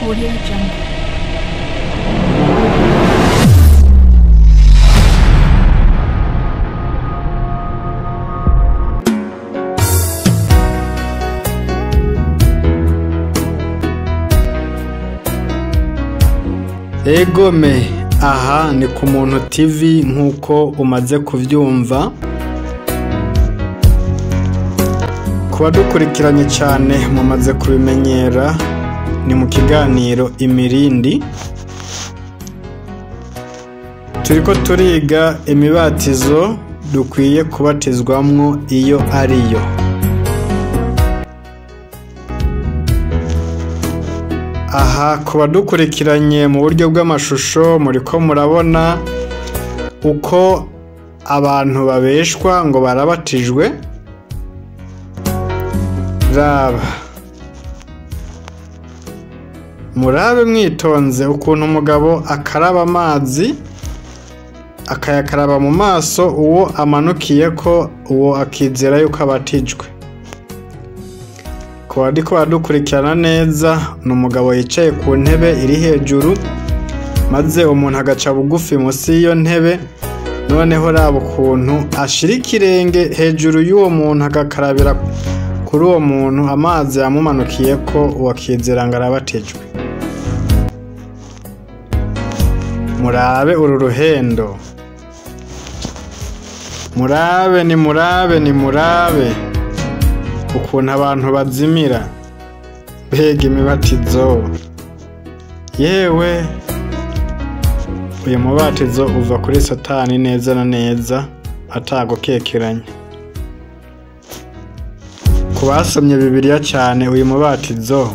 Audio Jungle. Egome, aha ni ku Muntu TV nkuko umaze kuvyumva. Kuba dukurikiranye cyane mumaze kubimenyera, ni mu kiganiro Imirindi. Turiko turiga imibatizo dukwiye kubatizwamwo iyo ariyo. Aha kuba dukurikiranye mu buryo bw'amashusho muriko murabona uko abantu babeshwa ngo barabatijwe. Raba, murabe mwitonze ukuntu umugabo akaraba amazi akayakaraba mu maso uwo amanukiye ko uwo akizera yuko abatijwe. Kuba ndiko badukurikirana neza n'umugabo yicaye ku ntebe iri hejuru, maze umuntu agaca bugufi munsi y'iyo ntebe, noneho raba ukuntu ashira ikirenge hejuru y'uwo muntu agakarabira kuri uwo muntu, amazi yamumanukiye ko uwo akizera ngo arabatijwe. Murabe uru ruhendo, murabe ni murabe ukuntu abantu bazimira. Mbega imibatizo! Yewe, uyu mubatizo uva kuri Satani neza na neza atagukekeranya. Ku basomye Bibiliya cyane, uyu mubatizo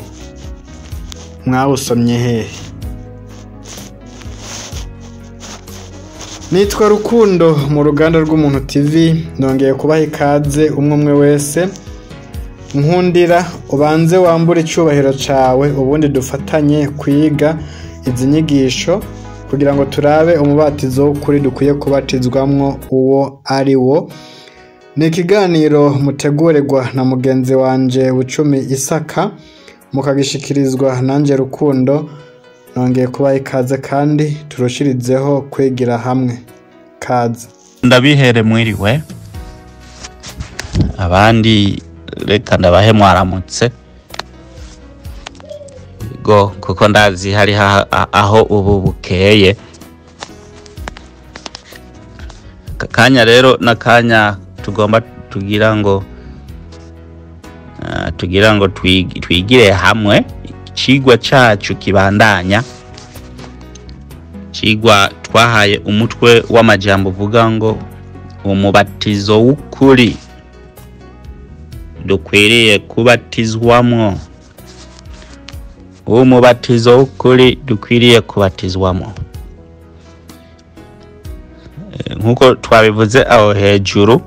mwawusomye hehe? Nitwa Rukundo mu ruganda rw'Umuntu TV, nongeye kubaha ikaze umwe wese. Nkundira ubanze wambure icyubahiro cawe, ubundi dufatanye kwiga izi nyigisho kugira ngo turabe umubatizo kuri dukwiye kubatizwamwo uwo ari wo. Ni ikiganiro mutegurirwa na mugenzi wanje Bucumi Isaka, mukagishikirizwa nanje Rukundo. Nongeye kubaha ikaze kandi turushirizeho kwigira hamwe. Kaze. Ndabihere mwiriwe, abandi reka ndabahe mwaramutse go, kuko ndazi hari aho ubu bukeye. Kanya rero nakanya tugomba tugira ngo twigire hamwe. Cigwa cacu kibandanya, cigwa twahaye umutwe w'amajambo uvuga ngo umubatizo w'ukuri dukwiriye kubatizwamwo. Umubatizo w'ukuri dukwiriye kubatizwamwo, nkuko twabivuze aho hejuru.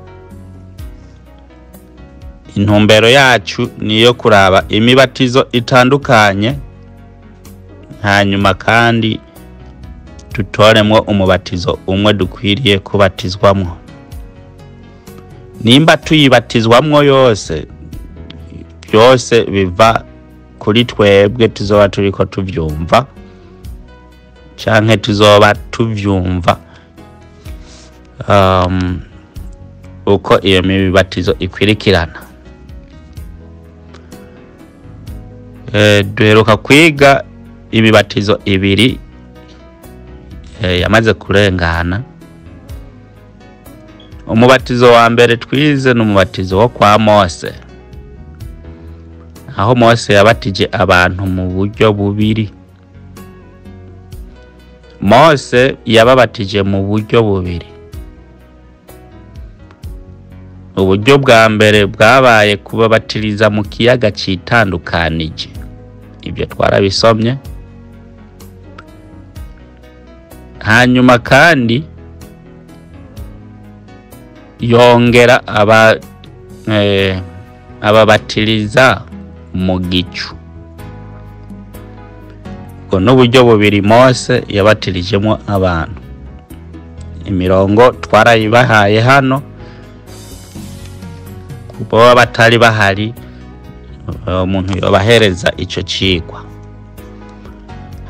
Intumbero yacu niyo kuraba imibatizo itandukanye, hanyuma kandi tutoremwo umubatizo umwe dukwiriye kubatizwamwo. Nimba tuyibatizwamwo yose, byose biva kuri twebwe tuzoba turiko tuvyumva, canke tuzoba tuvyumva uko iyo mibatizo ikwirikirana. Duheruka kwiga imibatizo ibiri yamaze kurengana. Umubatizo wa mbere twize ni umubatizo wo kwa Mose, aho Mose yabatije abantu mu buryo bubiri. Mose yababatije mu buryo bubiri. Uburyo bwa mbere bwabaye kubabatiriza mu kiyaga citandukanije, ibyo twarabisomye. Hanyuma kandi yongera ababatiriza mu gicu. Ubwo n'uburyo bubiri Mose yabatirijemo abantu. Imirongo twarayibahaye hano, kuba batari bahari umuntu yobahereza ico cigwa.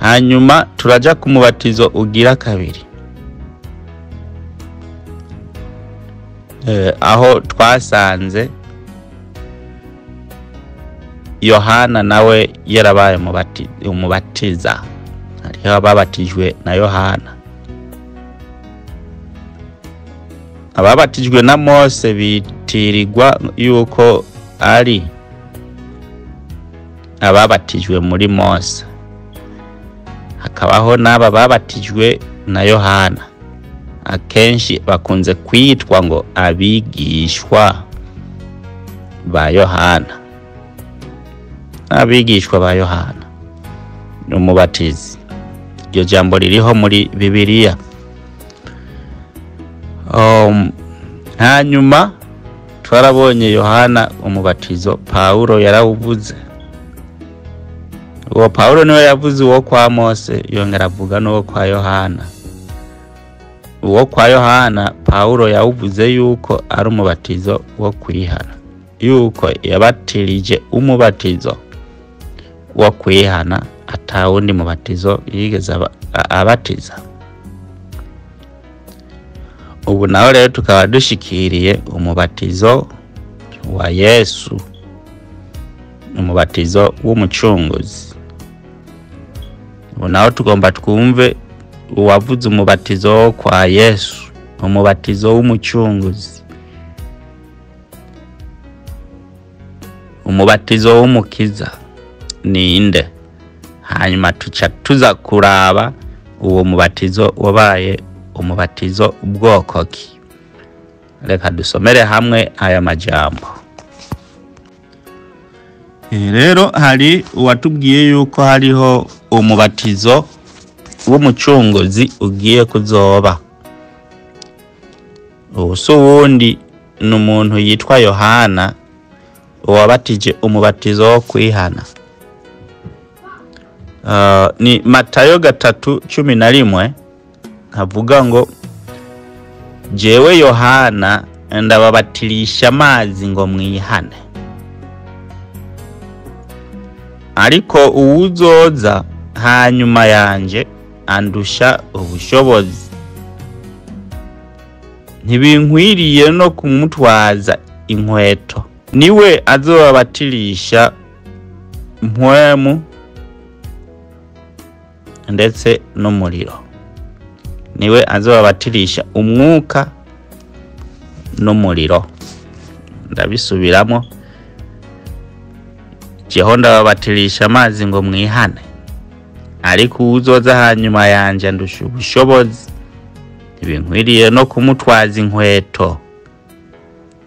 hanyuma turaja ku mubatizo ugira kabiri, aho twasanze Yohana nawe yarabaye umubatiza. Hariho ababatijwe na Yohana. Ababatijwe na Mose bitirirwa yuko ari ababatijwe muri Mose. Hakabaho n'aba babatijwe na Yohana. Akenshi bakunze kwitwa ngo abigishwa ba Yohana. Abigishwa ba Yohana n'umubatizi. Iryo jambo ririho muri Bibiliya. Hanyuma twarabonye Yohana umubatizo Paulo yarawuvuze. Uwo Paulo niwe yavuze uwo kwa Mose, yongera avuga n'uwo kwa Yohana. Uwo kwa Yohana Paulo yawuvuze yuko ari umubatizo wo kwihana, yuko yabatirije umubatizo wo kwihana, atawundi mubatizo yigeze abatiza. Ubu naho rero tukaba dushikiriye umubatizo wa Yesu, umubatizo w'umucunguzi. Ubu naho tugomba twumve uwavuze umubatizo kwa Yesu, umubatizo w'umucunguzi, umubatizo w'umukiza ninde. Hanyuma tuza kuraba uwo mubatizo wabaye umubatizo ubwoko ki. Reka dusomere hamwe aya majambo. Rero hari uwatubwiye yuko hariho umubatizo w'umucunguzi ugiye kuzoba. Ubuso wundi n'umuntu yitwa Yohana uwabatije umubatizo wo kwihana. Ni Matayo 3:11 havuga ngo jewe Yohana ndababatirisha amazi ngo mwihane, ariko uwuzoza hanyuma yanje andusha ubushobozi, ntibinkwiriye no kumutwaza inkweto. Niwe azobabatirisha Mpwemu ndetse n'umuriro. Niwe azobabatirisha umwuka n'umuriro. Ndabisubiramo. Jeho ndababatirisha amazi ngo mwihane, ariko uzoza hanyuma yanje andusha ubushobozi, ntibinkwiriye no kumutwaza inkweto.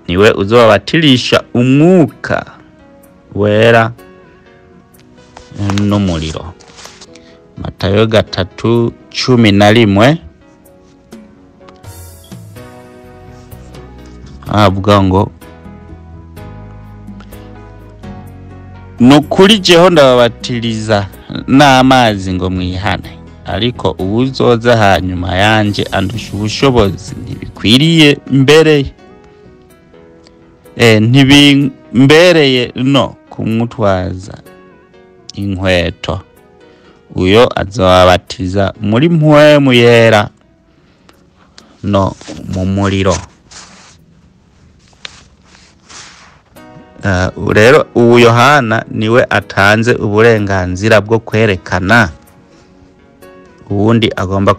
Niwe uzobabatirisha umwuka wera n'umuriro. Matayo 3:11 avuga ngo nukuri jeho ndababatiriza n'amazi ngo mwihane, ariko uwuzoza hanyuma yanje andusha ubushobozi, ntibikwiye ntibimbereye no kumutwaza inkweto. Uyo azobabatiza muri Mpwemu yera no mu muriro. Rero uwo Yohana niwe atanze uburenganzira bwo kwerekana uwundi agomba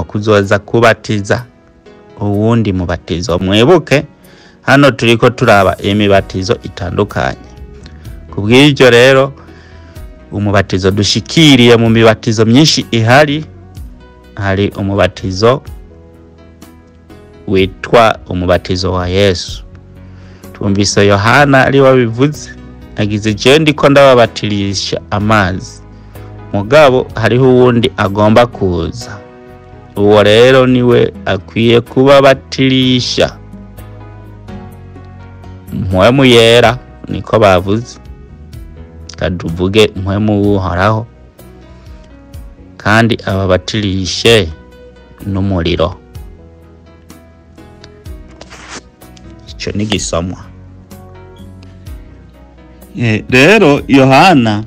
kuzoza kubatiza uwundi mubatizo. Mwibuke hano turiko turaba imibatizo itandukanye. Kubw'iryo rero umubatizo dushikiriye mu mibatizo myinshi ihari, hari umubatizo witwa umubatizo wa Yesu. Twumvise Yohana ari wabivuze, agize je ndiko ndababatirisha amazi, mugabo hariho uwundi agomba kuza. Uwo rero niwe akwiye kubabatirisha Mpwemu yera, niko bavuze. Kaduvuge Mpwemu w'Uhoraho, kandi ababatirishe n'umuriro. Ico ni gisomwa. Rero Yohana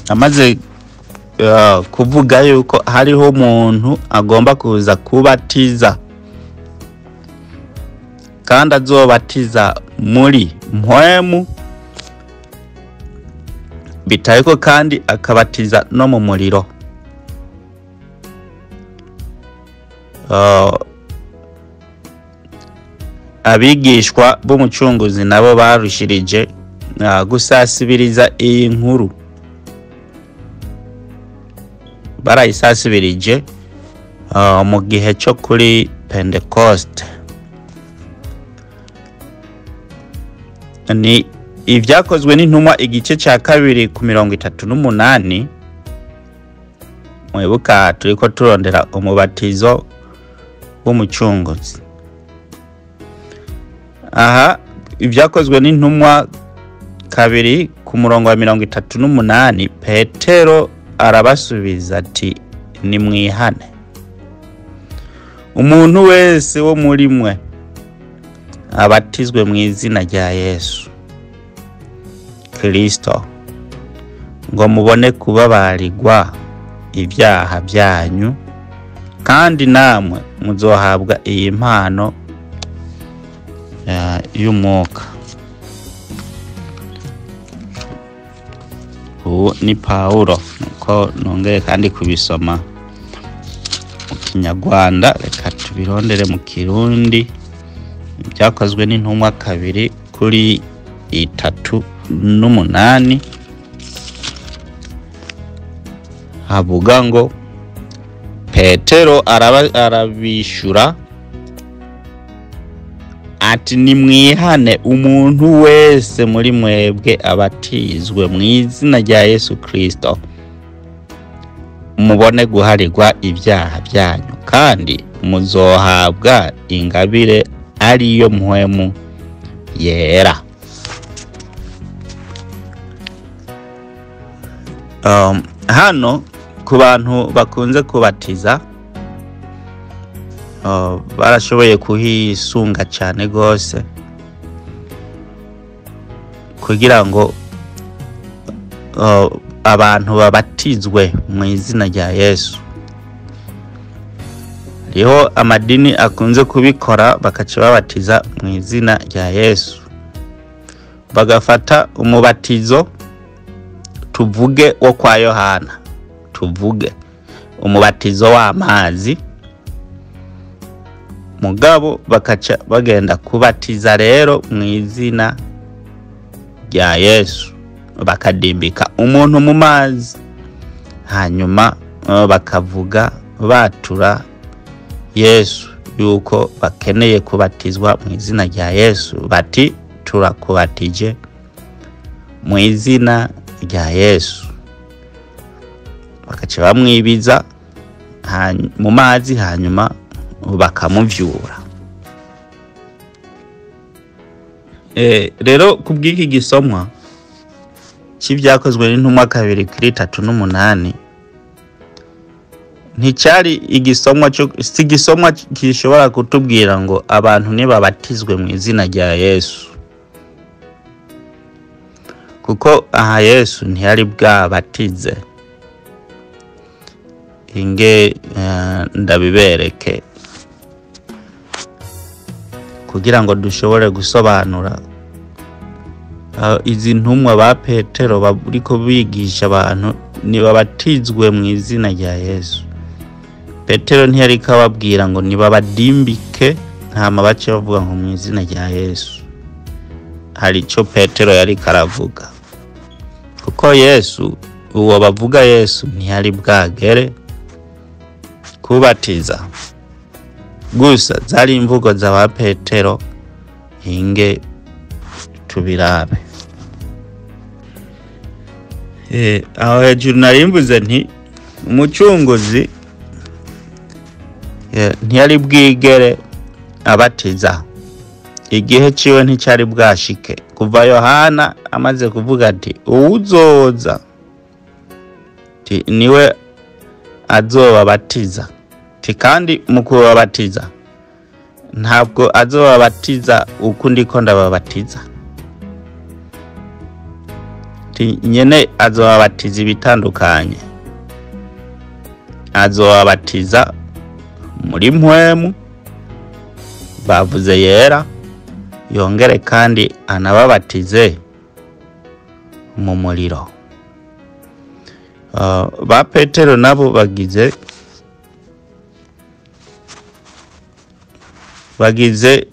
amaze kuvuga yuko hariho umuntu agomba kuza kubatiza, kandi azobatiza muri Mpwemu, bitayeko kandi akabatiza no mu muriro. Abigishwa b'umucunguzi nabo barushirije gusasibiriza iyi nkuru, barayisasibirije mu gihe cyo kuri Pentecost. Ni ibyakozwe n'intumwa igice cya 2:38. Mwibuka turiko turondera umubatizo w'umucunguzi. Aha ibyakozwe n'intumwa 2:38, Petero arabasubiza ati nimwihane umuntu wese wo muri mwe abatizwe mu izina rya Yesu Kristo ngo mubone kubabarirwa ibyaha byanyu, kandi namwe muzohabwa iyi mpano y'umwuka. Ni Paulo, nuko nongeye kandi kubisoma mu Kinyarwanda. Reka tubirondere mu Kirundi. Byakozwe n'intumwa 2:38 havuga ngo Petero arabishura ati nimwihane umuntu wese muri mwebwe abatizwe mu izina rya Yesu Kristo mubone guharirwa ibyaha byanyu, kandi muzohabwa ingabire ariyo Mpwemu yera. Hano ku bantu bakunze kubatiza, barashoboye kuhisunga cyane gose kugira ngo abantu babatizwe mu izina rya Yesu. Riho amadini akunze kubikora, bakaca babatiza mu izina rya Yesu, bagafata umubatizo tuvuge wo kwa Yohana, tuvuge umubatizo w'amazi, mugabo bakaca bagenda kubatiza rero mu izina rya Yesu, bakadimbika umuntu mu mazi, hanyuma bakavuga batura Yesu yuko bakeneye kubatizwa mu izina rya Yesu, bati turakubatije mu izina rya Yesu. Bakaca bamwibiza mu mazi, hanyuma bakamuvyura. Rero kubw'iki gisomwa cy'ibyakozwe n'intumwa 2:38, nticyari igisomwa si igisomwa kishobora kutubwira ngo abantu nibabatizwe mu izina rya Yesu, kuko aha Yesu ntiyari bwabatize. Inge ndabibereke kugira ngo dushobore gusobanura izi ntumwa ba Petero bariko bigisha abantu nibabatizwe mu izina rya Yesu. Petero ntiyari kababwira ngo nibabadimbike, nta mabace bavuga ngo mu izina rya Yesu. Hari cyo Petero yari karavuga, kuko Yesu, uwo bavuga Yesu ntiyari bwagere kubatiza. Gusa zari imvugo za ba Petero, inge tubirabe. Aho hejuru narimbuze nti umucunguzi ntiyari bwigere abatiza, igihe ciwe nticyari bwashike. Kuva Yohana amaze kuvuga ati uwuzoza niwe azobabatiza, kandi mu kubabatiza ntabwo azobabatiza uko ndiko ndababatiza, nyene azobabatiza ibitandukanye. azobabatiza muri Mpwemu bavuze yera, yongere kandi anababatize mu muriro. Ba Petero nabo bagize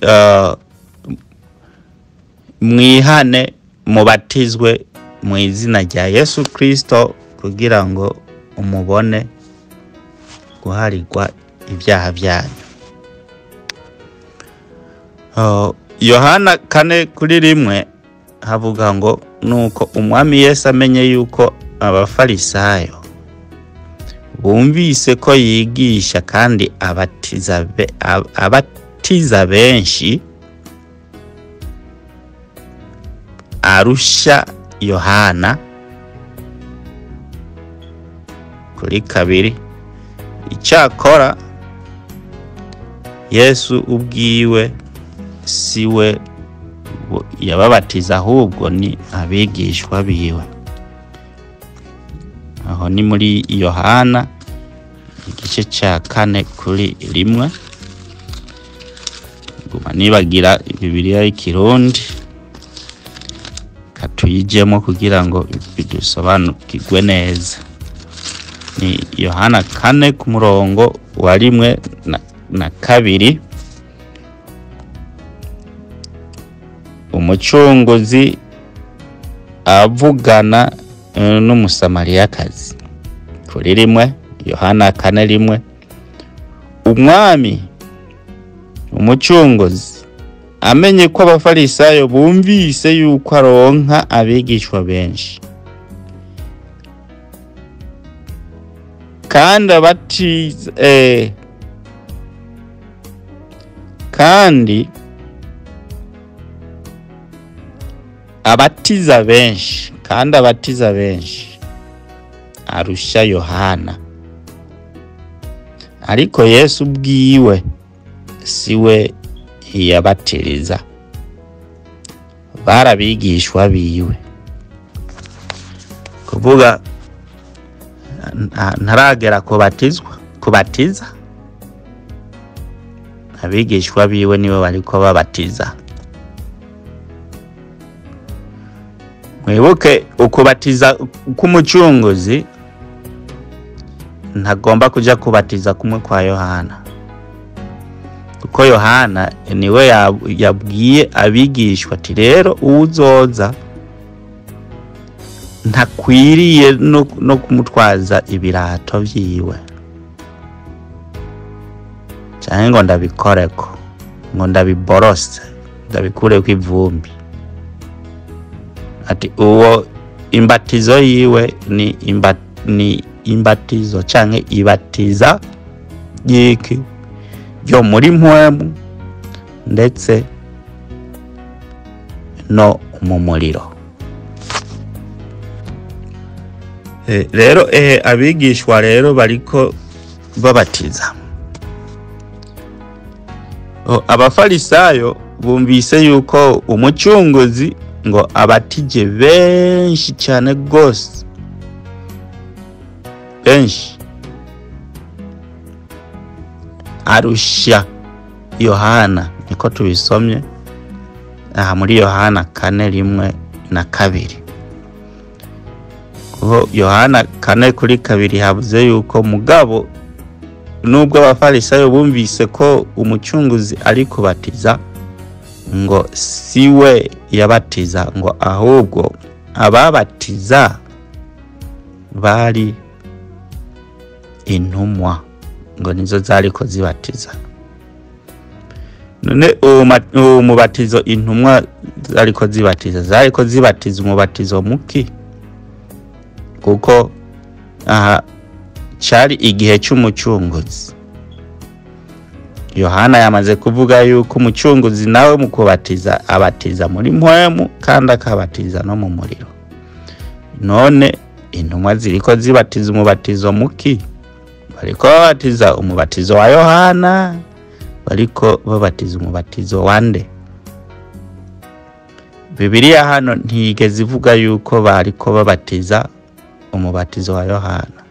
mwihane mubatizwe mu izina rya Yesu Kristo kugira ngo umubone guharirwa ibyaha byanyu. Yohana 4:1 havuga ngo nuko umwami Yesu amenye yuko abafarisayo bumvise ko yigisha kandi abatiza benshi arusha Yohana. Kuri 2, icyakora Yesu ubwiwe siwe yababatiza ahubwo ni abigishwa biwe. Aho ni muri Yohana igice cya 4:1. Guma nibagira Bibiliya y'Ikirundi katuyijemo kugira ngo bidusobanukirwe neza. Ni Yohana 4:1-2. Umucunguzi avugana n'umusamariyakazi. Kuri 1 Yohana 4:1, umwami umucunguzi amenye ko abafarisayo bumvise yuko aronka abigishwa benshi kandi abatiza benshi arusha Yohana. Ariko Yesu ubwiwe siwe yabatiriza, barabigishwa biwe. Kuvuga ntaragera kubatiza, abigishwa biwe nibo bariko babatiza. Mwibuke ukubatiza k'umucunguzi ntagomba kuja kubatiza kumwe kwa Yohana, kuko Yohana niwe yabwiye abigishwa ati rero uwuzoza ntakwiriye no kumutwaza ibirato vyiwe cyane ngo ndabikoreko, ngo ndabiborose, ndabikureko ivumbi. Ati uwo imbatizo yiwe ni imbatizo canke ibatiza yiki yo muri Mpwemu ndetse no mu muriro. Rero abigishwa rero bariko babatiza. Abafarisayo bumvise yuko umucunguzi ngo abatije benshi cyane gose, benshi arusha Yohana. Niko tubisomye aha muri Yohana 4:1-2. Kuko Yohana 4:2 havuze yuko mugabo nubwo abafarisayo bumvise ko umucunguzi ari kubatiza, ngo siwe yabatiza, ngo ahubwo ababatiza bari intumwa, ngo nizo zariko zibatiza. None umubatizo intumwa zariko zibatiza umubatizo muki? Kuko aha cyari igihe cy'umucunguzi. Yohana yamaze kuvuga yuko umucunguzi nawe mu kubatiza abatiza muri Mpwemu kandi akabatiza no mu muriro. None intumwa ziriko zibatiza umubatizo muki? Bariko babatiza umubatizo wa Yohana, bariko babatiza umubatizo wande? Bibiliya hano ntigeze ivuga yuko bariko babatiza umubatizo wa Yohana.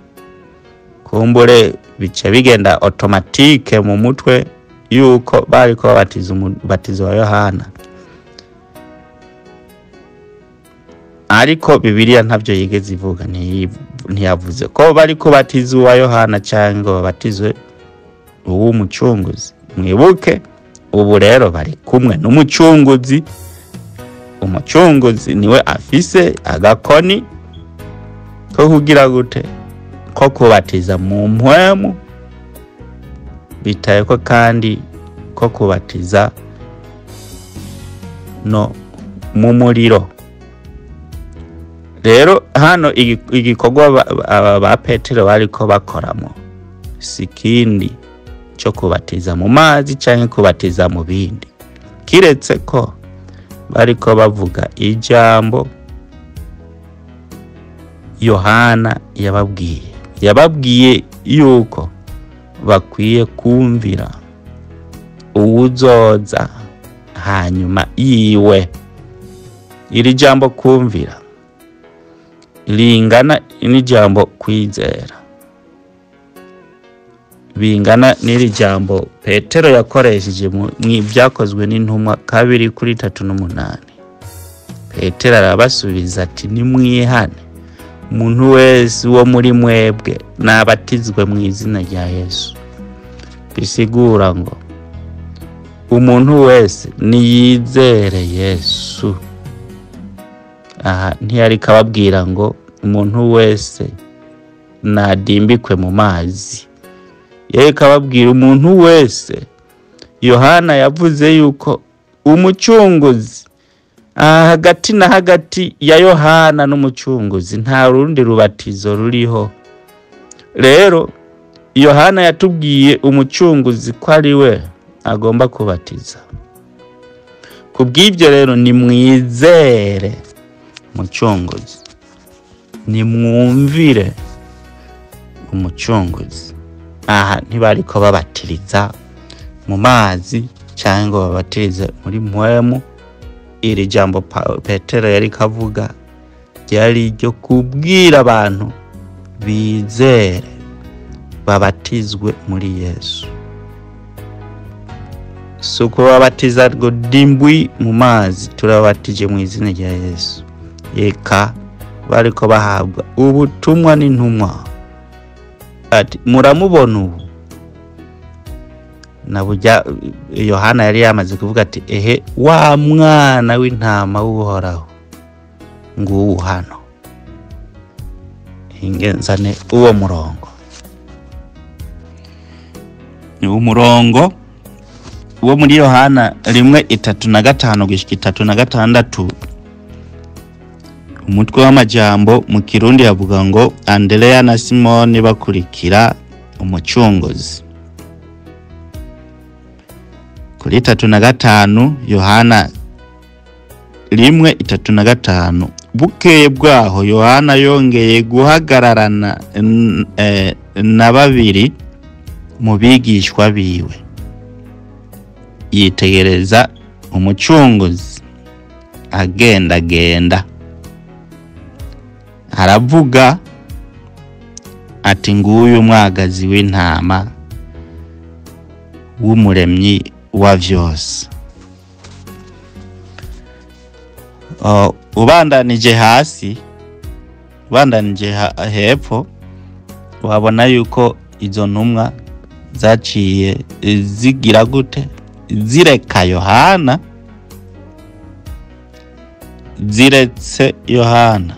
Kumbure bice bigenda automatique mu mutwe yuko bariko babatiza umubatizo wa Yohana, ariko Bibiliya ntavyo yigeze ivuga, ntiyavuze ko bariko batiza wa Yohana cyangwa babatizwe uw'umucunguzi. Mwibuke ubu rero bari kumwe n'umucunguzi. Umucunguzi niwe afise agakoni ko kugira gute, ko kubatiza mu mpwemu, bitaye ko kandi ko kubatiza no mu muriro. Rero hano igikorwa ba Petero bariko bakoramo sikindi cyo kubatiza mu mazi cyangwa kubatiza mu bindi, kiretse ko bariko bavuga ijambo Yohana yababwiye yuko bakwiye kumvira uwuzoza hanyuma yiwe. Iri jambo kumvira lingana n'ijambo kwizera, bingana n'iri jambo Petero yakoresheje mu byakozwe n'intumwa 2:38. Petero arabasubiza ati nimwihane umuntu wese wo muri mwebwe nabatizwe mu izina rya Yesu. Bisigura ngo umuntu wese niyizere Yesu. Aha ntiyari kababwira ngo umuntu wese nadimbikwe mu mazi, yari kababwira umuntu wese. Yohana yavuze yuko umucunguzi hagati na hagati ya Yohana n'umucunguzi nta rundi rubatizo ruriho. Rero Yohana yatubwiye umucunguzi ko ari we agomba kubatiza. Kubw'ibyo rero nimwizere umucunguzi, nimwumvire umucunguzi. Aha ntibariko babatiriza mu mazi cyangwa babatirize muri mpwemu. Iri jambo Petero yari kavuga ryari ryo kubwira abantu bizere babatizwe muri Yesu. Suko babatiza ngo dimbwi mu mazi, turabatije mu izina rya Yesu. Eka bariko bahabwa ubutumwa n'intumwa ati muramubona ubu. Na burya Yohana yari yamaze kuvuga ati ehe wa mwana w'intama w'uhoraho nguwo hano. Ingenzane uwo murongo, ni umurongo wo muri Yohana 1:35 gushika 3:6. Umutwe w'amajambo mu Kirundi yavuga ngo Andrea na Simoni bakurikira umucunguzi. Kuri 3:5 Yohana 1:35, bukeye bwaho Yohana yongeye guhagararana na babiri mu bigishwa biwe, yitegereza umucunguzi agenda. Aravuga ati nguyu umwagazi w'intama w'umuremyi wa vyose. Ubandanije hasi, ubandanije hepfo, wabona yuko izo ntumwa zaciye zigira gute, zireka Yohana, ziretse Yohana,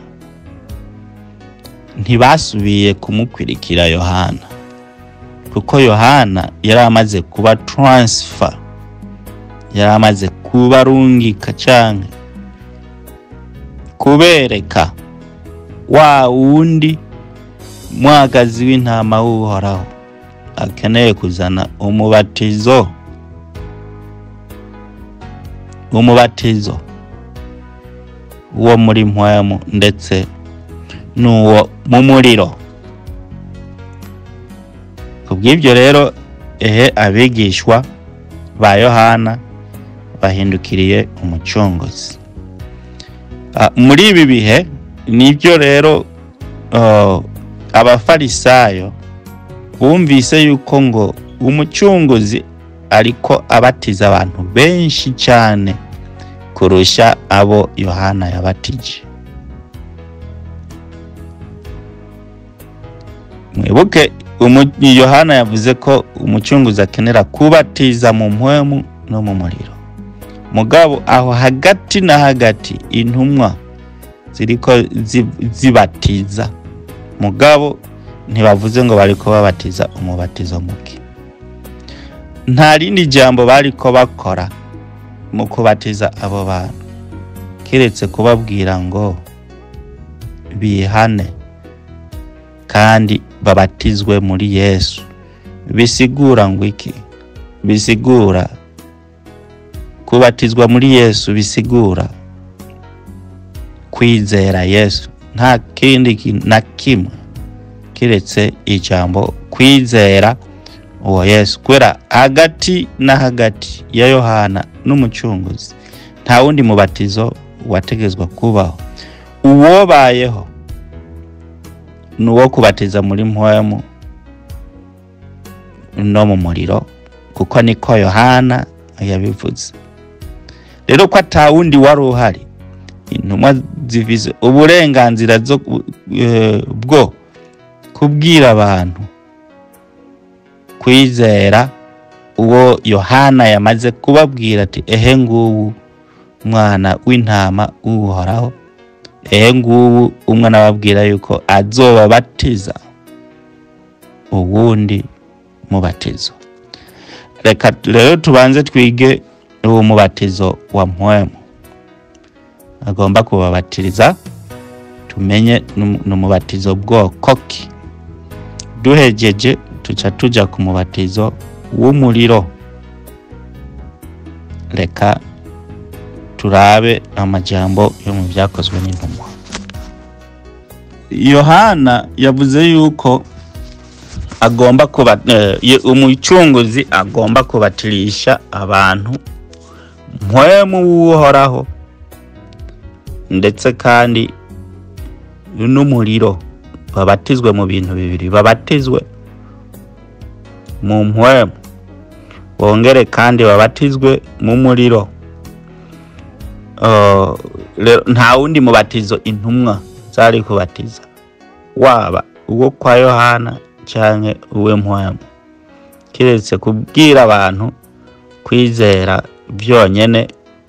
ntibasubiye kumukwirikira Yohana, kuko Yohana yari amaze kuba transfer, yari amaze kuba rungika cyane kubereka wa wundi mwagazi w'intama w'uhoraho akeneye kuzana umubatizo uwo muri mpwemu ndetse n'uwo mu muriro. Kubw'ibyo rero abigishwa ba Yohana bahindukiriye umucunguzi. Muri ibi bihe nibyo rero abafarisayo bumvise yuko ngo umucunguzi ariko abatiza abantu benshi cyane kurusha abo Yohana yabatije. Mwibuke Yohana yavuze ko umucunguzi akenera kubatiza mu mpwemu no mu muriro. Mugabo aho hagati na hagati intumwa ziriko zibatiza, mugabo ntibavuze ngo bariko babatiza umubatizo muke. Nta rindi jambo bariko bakora mu kubatiza abo bantu kiretse kubabwira ngo bihane kandi babatizwe muri Yesu. Bisigura ngo iki? Bisigura kubatizwa muri Yesu, bisigura kwizera Yesu. Nta kindi na kimwe kiretse ijambo kwizera uwo Yesu. Kwera hagati na hagati ya Yohana n'umucunguzi nta wundi mubatizo wategezwa kubaho. Uwobayeho nuwo kubatiza muri mpwemu no mu muriro, kuko niko Yohana yabivuze. Rero ko atawundi wari uhari, intumwa zivize uburenganzira bwo kubwira abantu kwizera uwo Yohana yamaze kubabwira ati ehe ngubu mwana w'intama uhoraho, ehe ngubu umwana ababwira yuko azobabatiza uwundi mubatizo. Reka rero tubanze twige uwo mubatizo wa mpwemu agomba kubabatiriza, tumenye n'umubatizo bwoko ki. Duhejeje tuca tuja ku mubatizo w'umuriro. Reka turabe amajambo yo mu byakozwe n'intumwa. Yohana yavuze yuko agomba kuba umucunguzi agomba kubatirisha abantu mpwemu uhoraho ndetse kandi n'umuriro. Babatizwe mu bintu bibiri, babatizwe mu mpwemu bongere kandi babatizwe mu muriro. Nta wundi mubatizo intumwa zari kubatiza, waba uwo kwa Yohana canke uwe mpwemu, kiretse kubwira abantu kwizera byonyene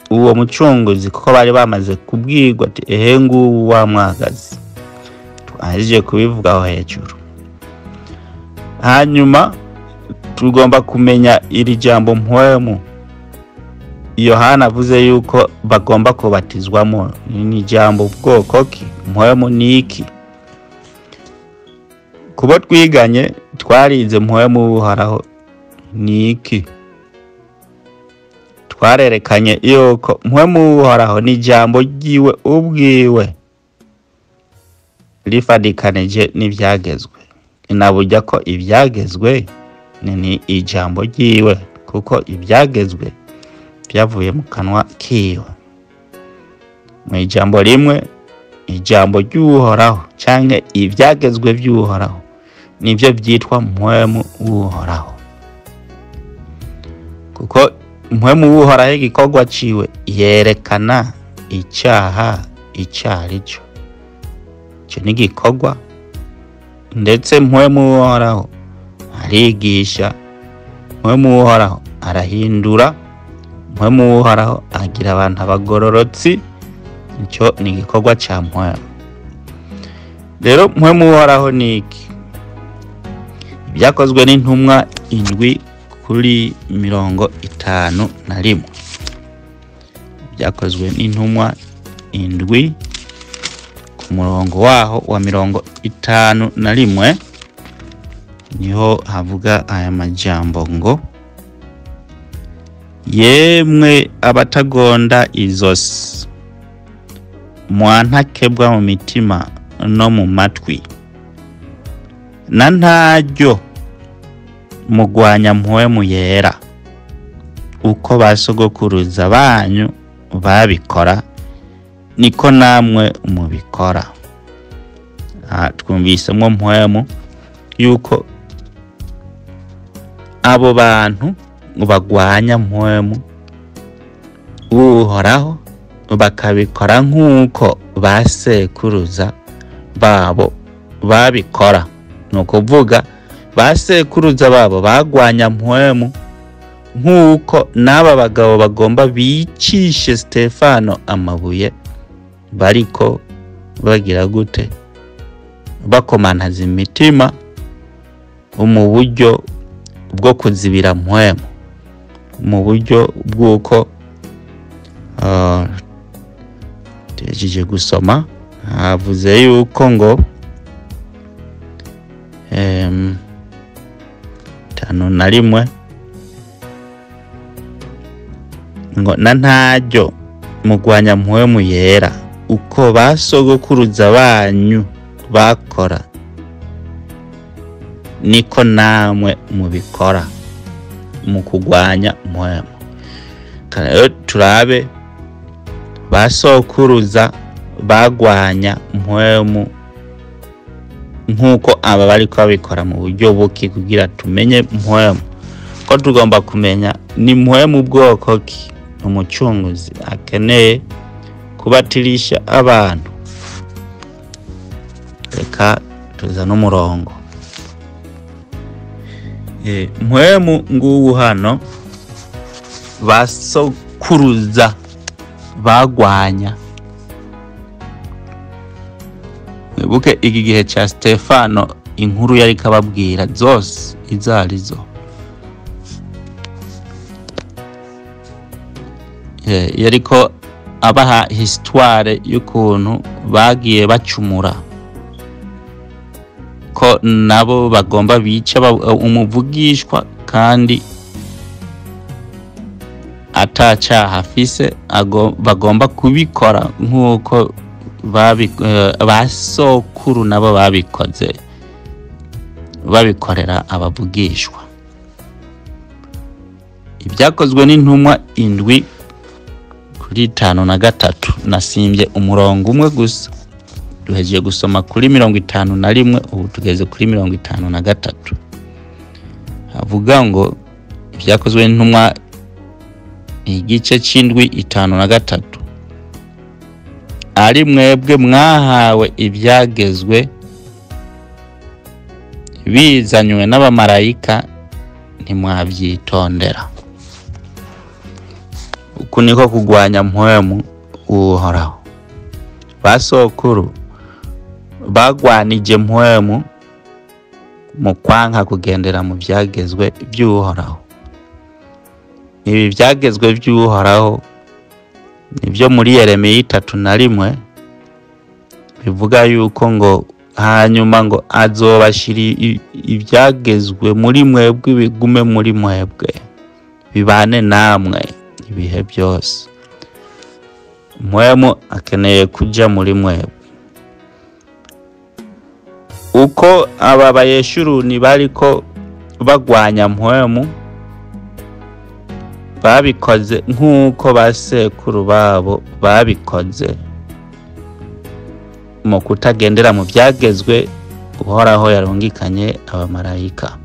uwo mucunguzi, kuko bari bamaze kubwirwa ati ehe ngubu wa mwagazi. Twaje kubivugaho hejuru. Hanyuma tugomba kumenya iri jambo mpwemu Yohana avuze yuko bagomba kubatizwamo. Ni jambo bwoko ki? Mpwemu ni iki? Kubo twiganye twarize mpwemu uhoraho ni iki? Twarerekanye yuko mpwemu uhoraho ni jambo ryiwe ubwiwe rifadikanije n'ibyagezwe. Inaburya ko ibyagezwe ni ijambo ryiwe, kuko ibyagezwe byavuye mu kanwa kiwe. Mu ijambo rimwe, ijambo ry'uhoraho canke ibyagezwe by'uhoraho nibyo byitwa mpwemu uhoraho, kuko mpwemu uhoraho igikorwa ciwe yerekana icyaha icyari cyo. Cyo ni gikorwa, ndetse mpwemu uhoraho arigisha, mpwemu uhoraho arahindura, mpwemu uhoraho agira abantu abagororotsi. Icyo ni gikorwa cya mpwemu. Rero mpwemu uhoraho ni iki? Byakozwe n'intumwa 7:51. Byakozwe n'intumwa 7 ku murongo waho wa 51 niho havuga aya majambo ngo yemwe abatagonda izosi mwantakebwa mu mitima no mu matwi, na ntaryo mugwanya mpwemu yera uko basogokuruza banyu babikora, niko namwe mubikora. Twumvisemwo mpwemu yuko abo bantu bagwanya mpwemu uhoraho bakabikora nk'uko basekuruza babo babikora. Ni ukuvuga basekuruza babo bagwanya mpwemu nk'uko n'aba bagabo bagomba bicishe Stefano amabuye bariko bagira gute, bakomanaza imitima mu buryo bwo kuzibira mpwemu, mu buryo bw'uko tejeje gusoma havuze yuko ngo 5:1 ngo na ntaryo mugwanya mpwemu yera uko basogokuruza banyu bakora niko namwe mubikora mu kugwanya mpwemu. Kandi turabe basokuruza bagwanya mpwemu nkuko aba bariko babikora mu buryo buki kugira tumenye mpwemu. Ko tugomba kumenya ni mpwemu bwoko ki umucunguzi akeneye kubatirisha abantu. Reka tuzana umurongo. Mpwemu nguwu hano basokuruza bagwanya. Mwibuke iki gihe cha Stefano inkuru yari kababwira zose izarizo. Yariko abaha histoire y'ukuntu bagiye bacumura ko nabo bagomba bica umuvugishwa kandi atacaha afise bagomba kubikora nk'uko basokuru nabo babikoze babikorera abavugishwa. Ibyakozwe n'intumwa 7:5 nasimbye umurongo umwe gusa, duhejeje gusoma kuri 51 ubu tugeze kuri 53. Havuga ngo ibyakozwe n'intumwa igice c'indwi 5:3 ari mwebwe mwahawe ibyagezwe bizanywe n'abamarayika ntimwavyitondera. Uku niko kugwanya mpwemu uhoraho. Basokuru bagwanije mpwemu mu kwanka kugendera mu byagezwe by'uhoraho. Ibi byagezwe by'uhoraho nibyo muri Yeremiya 3:1 bivuga yuko ngo hanyuma ngo azobashiri ibyagezwe muri mwebwe bigume muri mwebwe bibane namwe ibihe byose. Mpwemu akeneye kuja muri mwebwe. Uko aba bayeshuruni bariko bagwanya mpwemu babikoze nk'uko basekuru babo babikoze mu kutagendera mu byagezwe uhoraho yarungikanye abamarayika.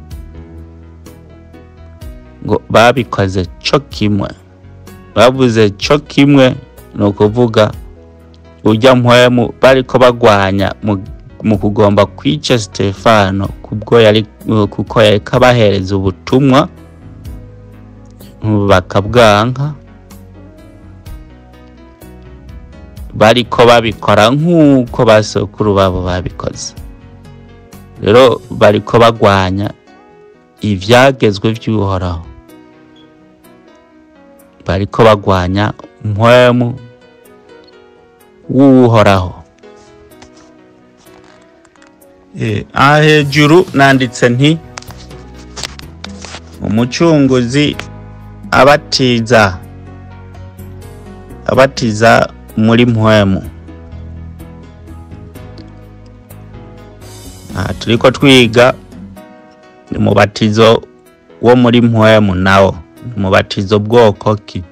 Ngo babikoze cyo kimwe. Bavuze cyo kimwe no kuvuga ujya mpwemu bariko bagwanya mu kugomba kwica Stefano kuko yari kabahereza ubutumwa bakabwanka. Bariko babikora nk'uko basokuru babo babikoze. Rero bariko bagwanya ivyagezwe by'uhoraho. Bariko bagwanya mpwemu w'uhoraho. Ahejuru nanditse nti umucunguzi abatiza muri mpwemu. Turiko twiga umubatizo wo muri mpwemu nawo umubatizo bwoko ki.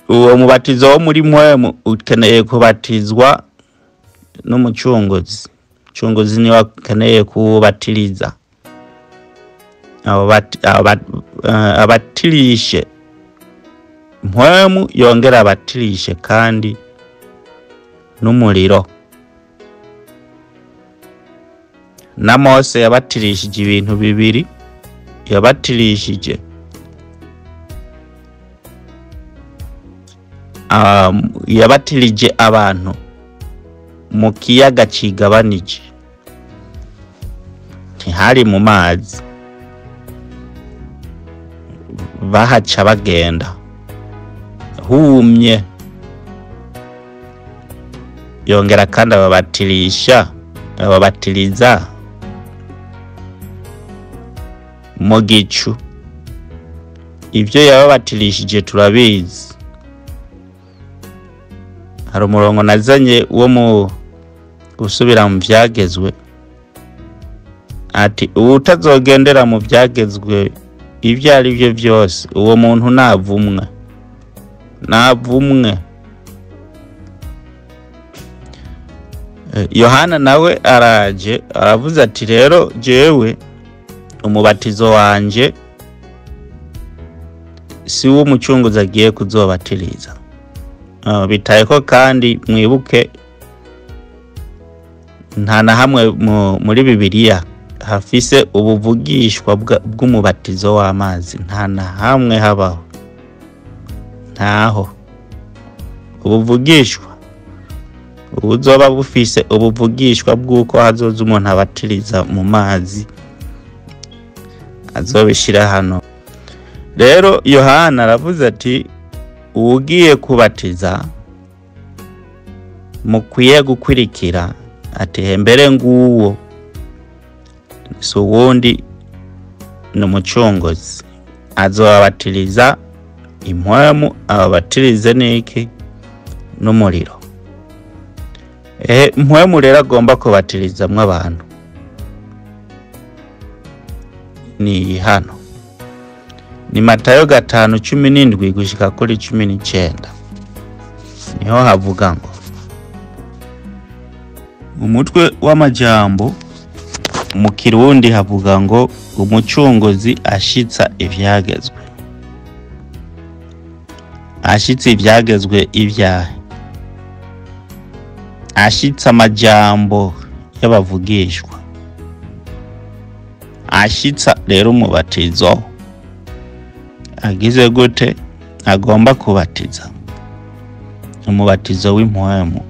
Uwo mubatizo wo muri mpwemu ukeneye kubatizwa n'umucunguzi umucunguzi niwe akeneye kuwubatiriza. Abatirishe Mpwemu yongera abatirishe kandi n'umuriro. Na Mose yabatirishije ibintu bibiri. Yabatirishije yabatirije abantu mu kiyaga cigabanije, ntihari mu mazi, bahaca bagenda humye. Yongera kandi ababatiriza mu gicu. Ivyo yababatirishije turabizi. Hari umurongo nazanye wo mu gusubira mu vyagezwe, ati uwutazogendera mu vyagezwe ivyo ari byo byose, uwo muntu navumwe. Yohana nawe araje aravuze ati rero jewe umubatizo wanje si wo umucunguzi agiye kuzobatiriza. Bitaye ko kandi mwibuke nta na hamwe muri Bibiliya hafise ubuvugishwa bw'umubatizo w'amazi. Nta na hamwe habaho, ntaho ubuvugishwa. Uzoba bufise ubuvugishwa bw'uko hazoza umuntu abatiriza mu mazi azobishira hano. Rero Yohana aravuze ati ugiye kubatiza mukwiye gukurikira, ati mbere nguwo so wundi n'umucunguzi azobabatiriza Impwemu, ababatirize n'iki? N'umuriro. Mpwemu rero agomba kubatirizamwe abantu ni hano, ni Matayo 5:17 gushika kuri 19. Niho havuga ngo umutwe w'amajambo mu Kirundi havuga ngo umucunguzi ashitsa ivyagezwe. Ashitsa ivyagezwe ivyahe? Ashitsa amajambo y'abavugishwa. Ashitsa rero umubatizo agize gute? Agomba kubatiza umubatizo w'Impwemu.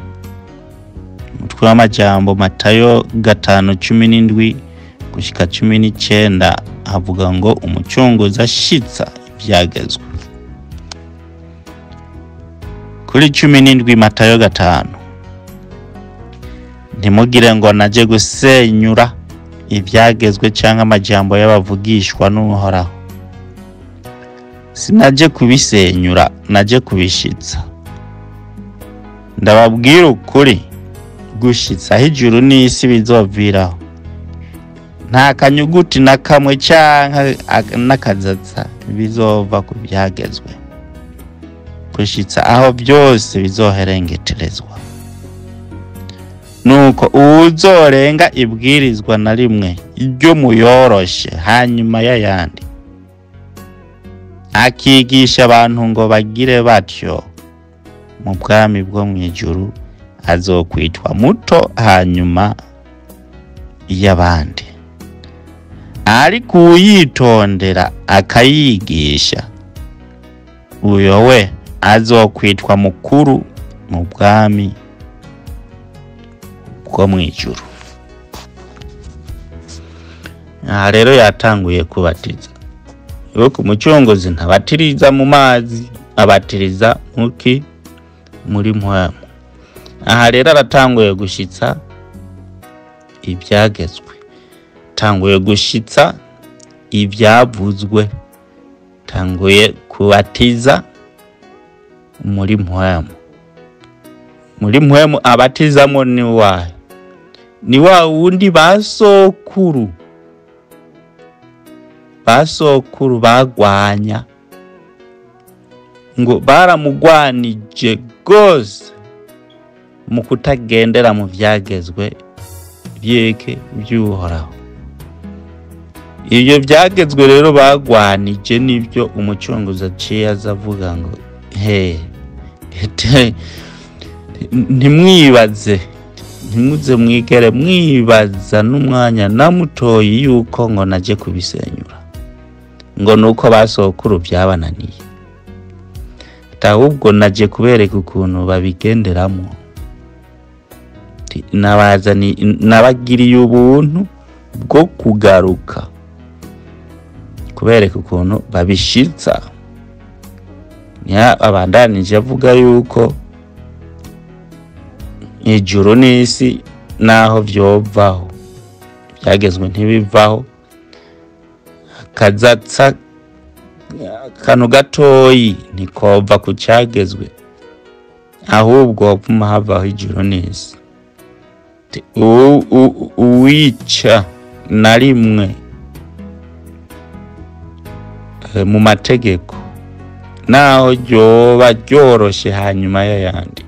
Umutwe w'amajambo Matayo 5:17 gushika 19 havuga ngo umucunguzi ashitsa ivyagezwe. Kuri 17 Matayo 5, ntimugire ngo naje gusenyura ivyagezwe canke amajambo y'abavugishwa n'Uhoraho. Sinaje kubisenyura, naje kubishitsa. Ndababwira ukuri, gushitsa aho ijuru n'isi bizoviraho, nta kanyuguti na kamwe canke n'akazatsa bizova ku byagezwe, gushitsa aho byose bizoherengeterezwa. Nuko uzorenga ibwirizwa na rimwe iryo muyoroshe hanyuma y'ayandi, akigisha abantu ngo bagire batyo, mu bwami bwo mwijuru azokwitwa muto hanyuma y'abandi. Ariko uyitondera akayigisha, uyo we azokwitwa mukuru mu bwami bwo mwijuru. Aha rero yatanguye kubatiza. Yuko umucunguzi ntabatiriza mu mazi, abatiriza muki? Muri Mpwemu. Aha rero aratanguye gushitsa ibyagezwe, tanguye gushitsa ibyavuzwe, tanguye kubatiza muri Mpwemu. Muri Mpwemu abatizamo ni wahe? Ni wa wundi basokuru bagwanya, ngo baramugwanije gose mu kutagendera mu vyagezwe byeke by'uhoraho. Ibyo byagezwe rero bagwanije nibyo umucunguzi aciye azavuga ngo ntimwibaze, ntimuze mwigere mwibaza n'umwanya na mutoyi yuko ngo naje kubisenyura, ngo nuko basokuru byabananiye, ahubwo naje kubereka ukuntu babigenderamo. Nabagiriye ubuntu bwo kugaruka kubereka ukuntu babishitsa. Abandanije avuga yuko ijuru n'isi naho byovaho byagezwe ntibivaho, kazatsa kanu gatoyi nikova ku cyagezwe, ahubwo hopfuma havaho ijuru n'isi. Uwica na rimwe mu mategeko naho ryoba ryoroshe hanyuma y'ayandi,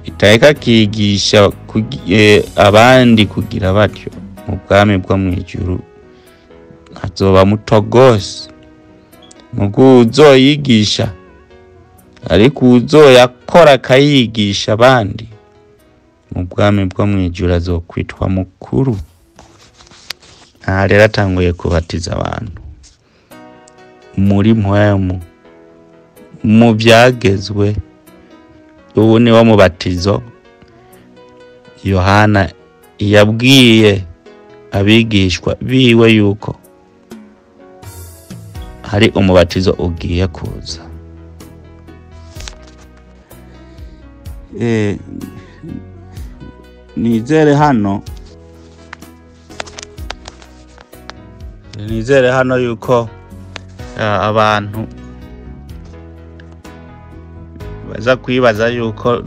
iteka kigisha abandi kugira batyo, mu bwami bwo mu ijuru azoba muto gose. Mugu uzoyigisha ariko uzoyakora akayigisha abandi, mu bwami bwo mu ijuru azokwitwa mukuru. Aha rero atanguye kubatiza abantu muri Mpwemu mu byagezwe. Ubu ni wo mubatizo Yohana yabwiye abigishwa biwe yuko hari umubatizo ugiye kuza. Nizere hano yuko abantu baza kwibaza yuko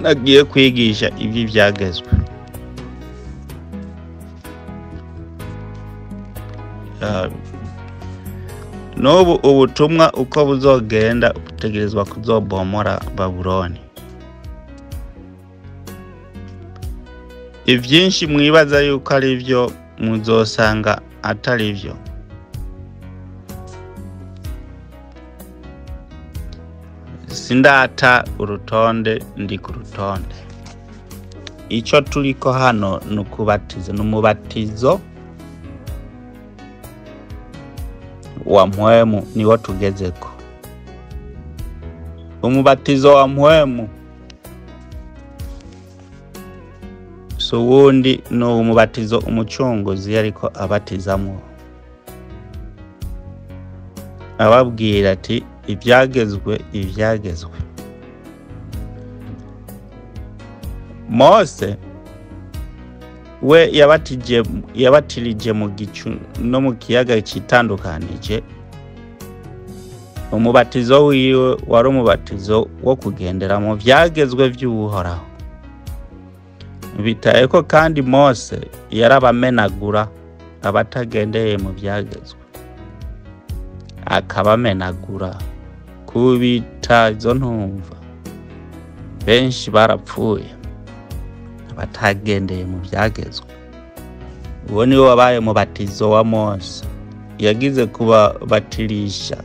nagiye kwigisha ibyo byagezwe. N'ubu ubutumwa uko buzogenda butegerezwa kuzobomora Babuloni. Ivyinshi mwibaza yuko ari byo muzosanga atari byo. Sindata urutonde, ndi ku rutonde. Ico turiko hano nukubatiza, n'umubatizo wa Mpwemu niwo tugezeko. Umubatizo wa Mpwemu so wundi no umubatizo umucunguzi ariko abatizamwo, ababwira ati ibyagezwe. Mose we yabatirije mu gicu no mu kiyaga kitandukanije. Umubatizo wiwe wari umubatizo wo kugendera mu byagezwe by'uhoraho. Bitaye ko kandi Mose yarabamenagura abatagendeye mu byagezwe, akabamenagura kubita izo ntumva. Benshi barapfuye abatagendeye mu byagezwe. Uwo niwe wabaye umubatizo wa Mose, yagize kubatirisha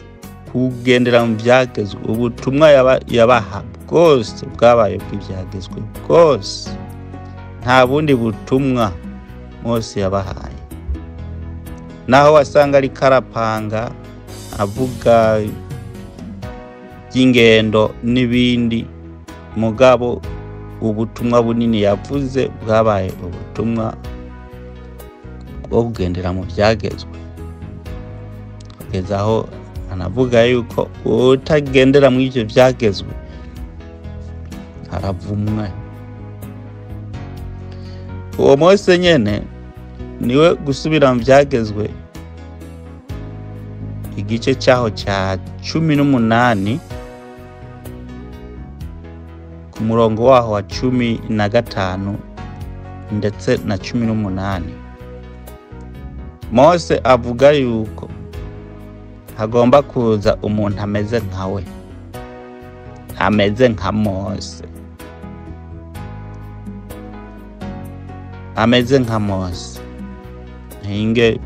kugendera mu byagezwe. Ubutumwa yabaha bwose bwabaye bw'ibyagezwe bwose, nta bundi butumwa Mose yabahaye. Naho wasanga ari karapanga avuga by'ingendo n'ibindi, mugabo ubutumwa bunini yavuze bwabaye ubutumwa bwo kugendera mu byagezwe. Kugeza aho anavuga yuko utagendera mu ivyo byagezwe aravumwe. Uwo Mose nyene niwe gusubira mu byagezwe igice cyaho cya 18 ku murongo waho wa 15 ndetse na 18. Mose avuga yuko hagomba kuza umuntu ameze nkawe, ameze nka Mose, ameze nka Mose. Hinge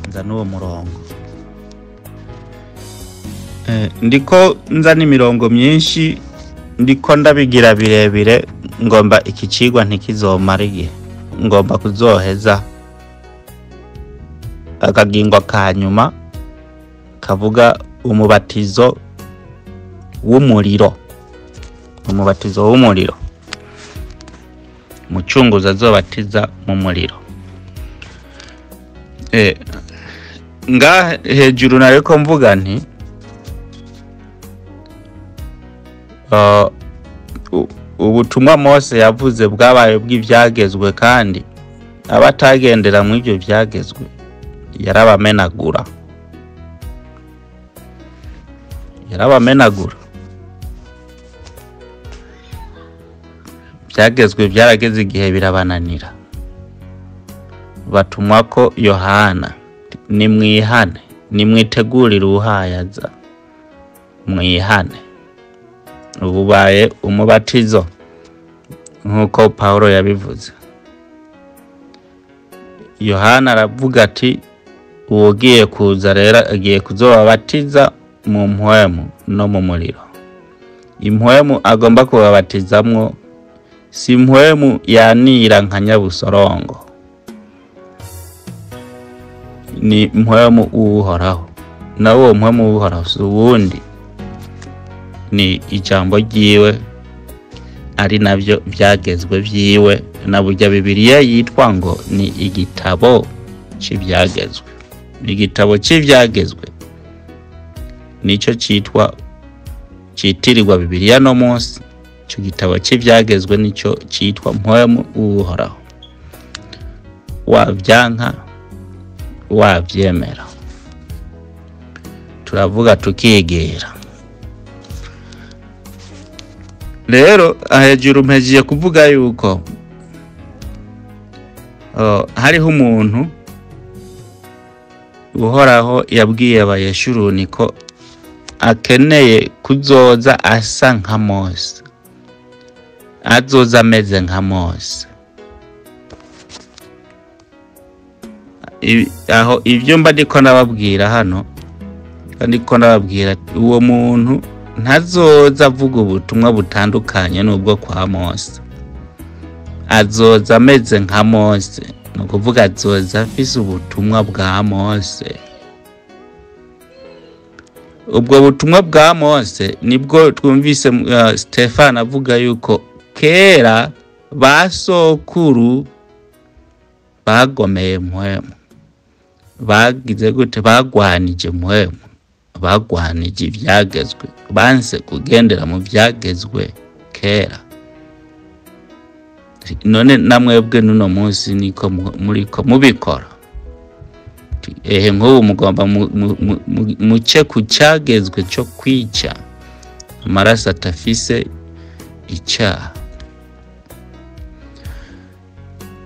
nzana uwo murongo. Ndiko nzana imirongo myinshi, ndiko ndabigira birebire, ngomba iki cigwa ntikizomara igihe, ngomba kuzoheza akagingwa ka nyuma kavuga umubatizo w'umuriro. Umubatizo w'umuriro, umucunguzi azobatiza mu muriro. Nga hejuru nariko mvuga nti ubutumwa Mose yavuze bwabaye bw'ivyagezwe, kandi abatagendera mu ivyo vyagezwe yarabamenagura. Vyagezwe byarageze igihe birabananira, batumwa ko Yohana, nimwihane, nimwitegurire uhayaza, mwihane. Ububaye umubatizo nkuko Paulo yabivuze. Yohana aravuga ati ugiye kuza rero agiye kuzobabatiza mu mpwemu no mu muriro. Impwemu agomba kubabatizamwo si mpwemu yanira nka Nyabusorongo, ni mpwemu uhoraho. Na uwo mpwemu uhoraho si uwundi, ni ijambo ryiwe, ari navyo vyagezwe vyiwe. Na burya Bibiliya yitwa ngo ni igitabo c'ivyagezwe. Igitabo c'ivyagezwe nico citirirwa Bibiliya no munsi. Ico gitabo c'ivyagezwe nico citwa mpwemu uhoraho. Wavyanka wavyemera, turavuga tukigera. Rero hejuru mpejiye kuvuga yuko hariho umuntu uhoraho yabwiye abayeshuruni ko akeneye kuzoza asa nka Mose, azoza ameze nka Mose. Aho ivyo mba ndiko nababwira hano, ndiko nababwira uwo muntu ntazoza avuga ubutumwa butandukanye n'ubwo kwa Mose. Azoza ameze nka Mose, no kuvuga azoza afise ubutumwa bwa Mose. Ubwo butumwa bwa Mose nibwo twumvise Stefano avuga yuko kera basokuru bagomeye mpwemu, bagize gute, bagwanije mpwemu, bagwanije ivyagezwe, banse kugendera mu vyagezwe kera. None namwebwe nuno munsi niko muriko mubikora. Nk'ubu mugomba muce ku cyagezwe cyo kwica, amaraso atafise icyaha.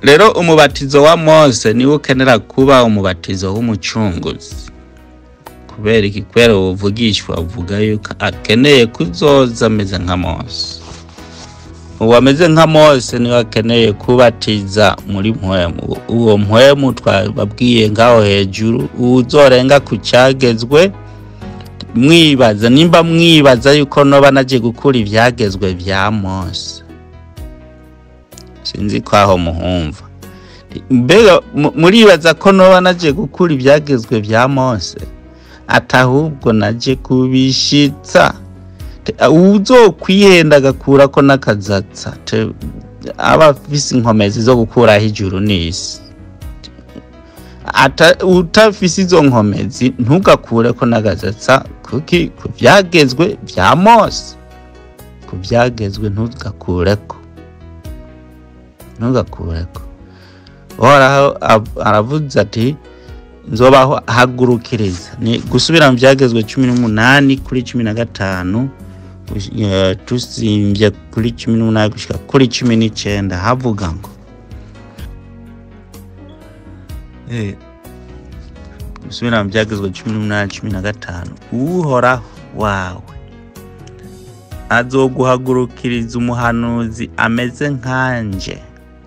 Rero umubatizo wa Mose niwo ukenera kuba umubatizo w'umucunguzi. Kubera iki? Kubera uvugishwa uvuga yuko akeneye kuzoza ameze nka Mose. Uwameze nka Mose niwe akeneye kubatiza muri mpwemu. Uwo mpwemu twababwiye ngaho hejuru uzorenga ku cyagezwe. Mwibaza nimba mwibaza yuko noba naje gukura ivyagezwe vya Mose, sinzi ko aho muhumva. Mbega muribaza ko noba naje gukura ivyagezwe vya Mose, atahubwo naje kubishitsa. Uzokwihenda agakura ko n'akazatsa, aba afise inkomezi zo gukura hijuru n'isi. Utafise izo nkomezi ntugakure ko n'agazatsa kuki ku vyagezwe vya Mose. Ku vyagezwe ntugakureko. Horaho aravuze ati nzobaho hagurukiriza. Ni gusubira mu vyagezwe 18 kuri 15, tusimbye kuri 18 gushika kuri 19 havuga ngo gusubira mu vyagezwe 18-15, uhoraho wawe azoguhagurukiriza umuhanuzi ameze nkanje,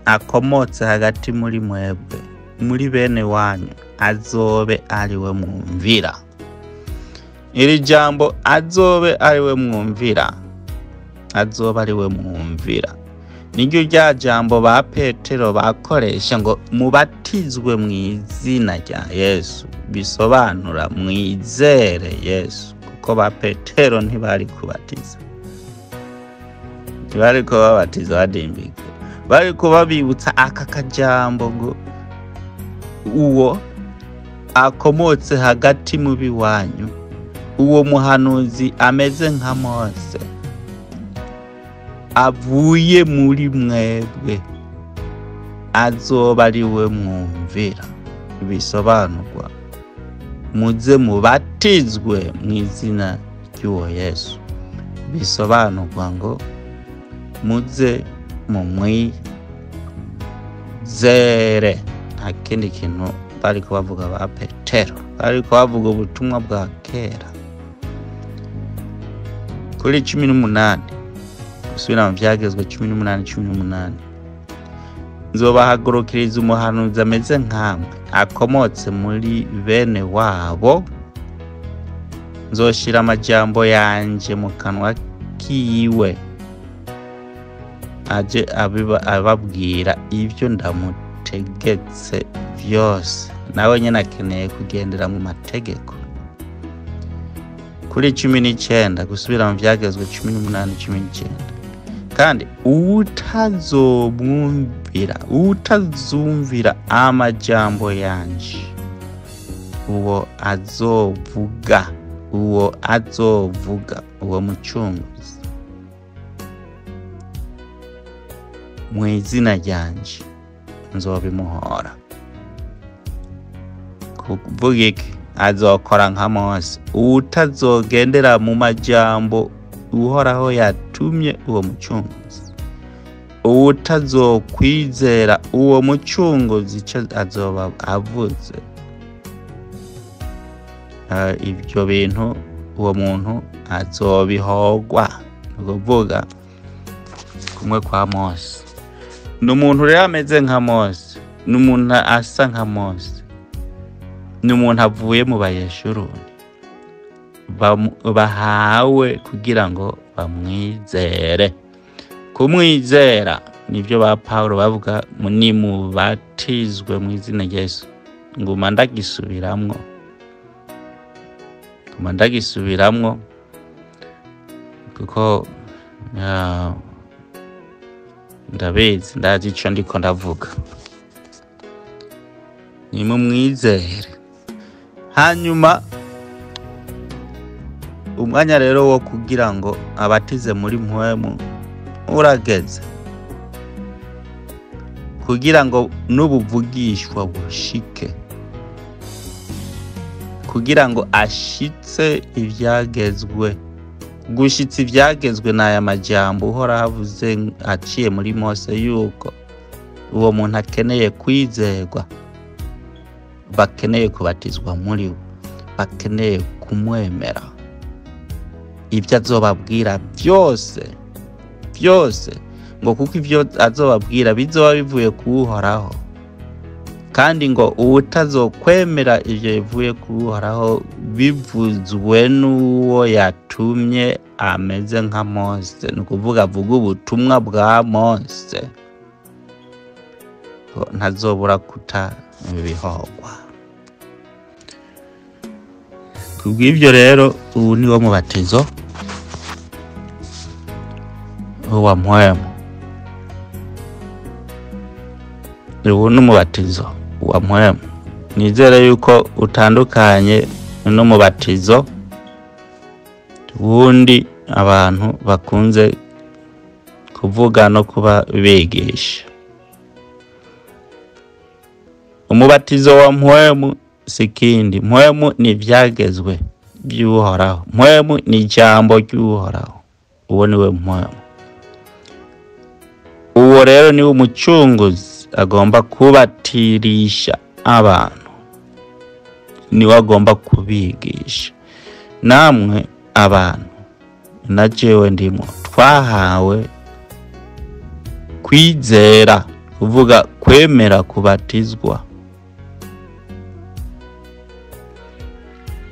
akomotse hagati muri mwebwe muri bene wanyu azobe ariwe mwumvira. Iri jambo azobe ariwe mwumvira, azobe ariwe mwumvira, niryo rya jambo ba Petero bakoresha ngo mubatizwe mu izina rya Yesu, bisobanura mwizere Yesu, kuko ba Petero ntibari kubatiza, ntibari kubabatiza badimbika, bari kubabibutsa aka kajambo ngo uwo akomotse hagati mu biwanyu, uwo muhanuzi ameze nka Mose avuye muri mwebwe azoba ariwe mwumvira, bisobanurwa muze mubatizwe mu izina ry'uwo Yesu, bisobanurwa ngo muze mumwizere. Nta kindi kintu bari kubavuga ba Petero, bari kubavuga ubutumwa bwa kera. Kuri 18 gusubira mu Vyagezwe 18:18, nzobahagurukiriza umuhanuzi ameze nkamwe akomotse muri bene wabo, nzoshira amajambo yanje mu kanwa kiwe, aje ababwira ibyo ndamutegetse byose. Nawe nyene akeneye kugendera mu mategeko. Kuri 19 gusubira mu Vyagezwe 18:19, kandi utazumvira amajambo yanje, uwo azovuga uwo mucunguzi mu izina ryanje, nzobimuhora. Kuvuga iki? Azokora nka Mose, utazogendera mu majambo Uhoraho yatumye uwo mucunguzi, utazokwizera uwo mucunguzi ico azoba avuze, ibyo bintu uwo muntu azobihogwa. Nukuvuga kumwe kwa Mose, n'umuntu rero ameze nka Mose, n'umuntu asa nka Mose, n'umuntu avuye mu bayeshuruni bahawe kugira ngo bamwizere. Kumwizera nibyo ba Paulo bavuga ni mubatizwe mu izina rya Yesu. Nguma ndagisubiramwo kuko ndazi ico ndiko ndavuga. Ni mumwizere. Hanyuma umwanya rero wo kugira ngo abatize muri Mpwemu urageze, kugira ngo n'ubuvugishwa bushike, kugira ngo ashitse ivyagezwe. Gushitsa ivyagezwe n'aya majambo Uhoraho avuze aciye muri Mose yuko uwo muntu akeneye kwizerwa, bakeneye kubatizwa muri we, bakeneye kumwemera. Ibyo azobabwira byose ngo kuko ibyo azobabwira bizoba bivuye ku Uhoraho, kandi ngo utazokwemera ivyo bivuye ku Uhoraho bivuzwe n'uwo yatumye ameze nka Mose, nukuvuga avuga ubutumwa bwa Mose, ntazobura kutabihogwa. Kubw'ivyo rero ubu ni wo mubatizo wa Mpwemu. Ubu ni umubatizo wa Mpwemu. Nizere yuko utandukanye n'umubatizo wundi abantu bakunze kuvuga no kuba bigisha. Umubatizo wa Mpwemu sikindi. Mpwemu ni ivyagezwe by'Uhoraho. Mpwemu ni ijambo ry'Uhoraho. Uwo niwe Mpwemu. Uwo rero ni umucunguzi agomba kubatirisha abantu, niwe agomba kubigisha. Namwe abantu na jewe ndimo twahawe kwizera kuvuga kwemera kubatizwa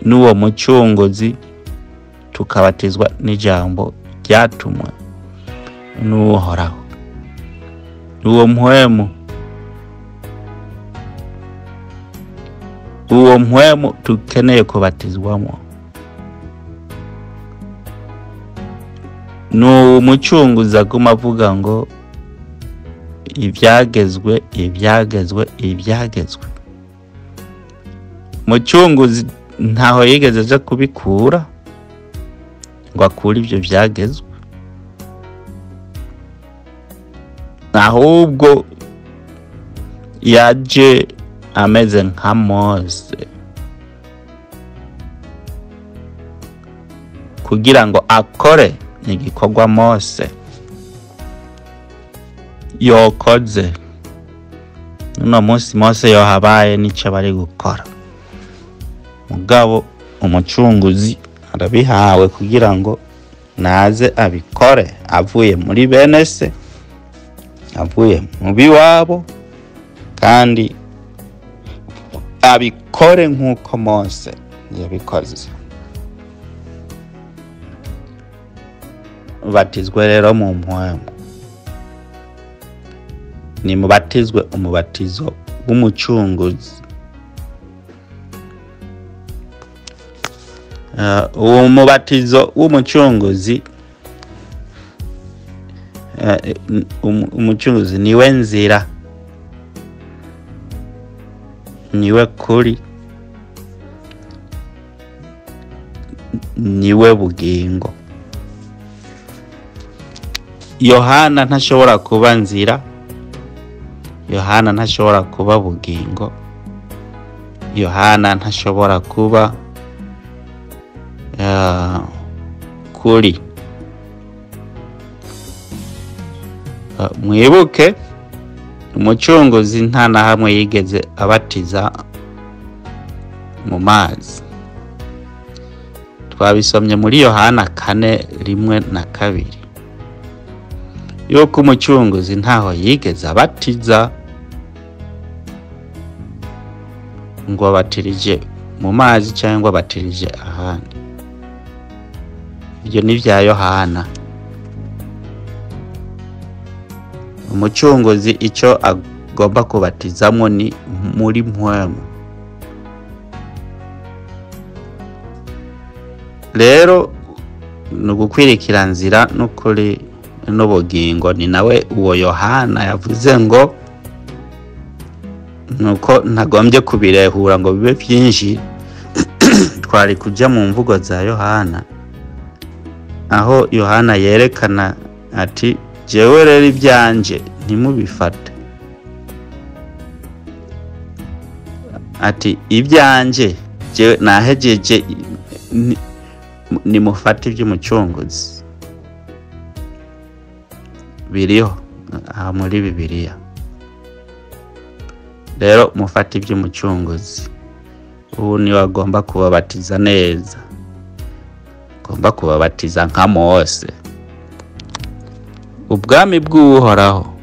n'uwo mucunguzi, tukabatizwa n'ijambo ryatumwe n'uhoraho, uwo mpwemu, uwo mpwemu tukeneye kubatizwamo n'umucunguzi aguma avuga ngo ibyagezwe. Mucunguzi ntaho yigeze aja kubikura ngo akure ibyo byagezwe, ahubwo yaje ameze nka Mose kugira ngo akore igikorwa Mose yokoze. Uno munsi Mose yohabaye nico bari gukora, mugabo umucunguzi arabihawe kugira ngo naze abikore avuye muri bene se, avuye mu biwabo, kandi abikore nk'uko Mose yabikoze. Batizwe rero mu mpwemu, ni mubatizwe umubatizo w'umucunguzi. Uwo mubatizo w'umucunguzi, umucunguzi niwe nzira, niwe kuri, niwe bugingo. Yohana ntashobora kuba nzira, Yohana ntashobora kuba bugingo, Yohana ntashobora kuba kuri. Mwibuke umucunguzi nta na hamwe yigeze abatiza mu mazi. Twabisomye muri Yohana 4:1-2 yuko umucunguzi ntaho yigeze abatiza ngo abatirije mu mazi cyangwa abatirije ahandi. Ibyo ni bya Yohana. Umucunguzi icyo agomba kubatizamo ni muri mpwemu. Rero nugukwirikira nzira n'ukuri n'ubugingo, ni nawe uwo Yohana yavuze ngo nuko ntagombye kubirehura ngo bibe byinshi. Twari kujya mu mvugo za Yohana, aho Yohana yerekana ati jewe rero ibyanje ntimubifate, ati ibyanje jewe nahejeje, nimufate iby'umucunguzi. Biriho aha muri Bibiliya. Rero mufate iby'umucunguzi. Ubu ni wagomba kubabatiza neza, agomba kubabatiza nka Mose. Ubwami bw'uhoraho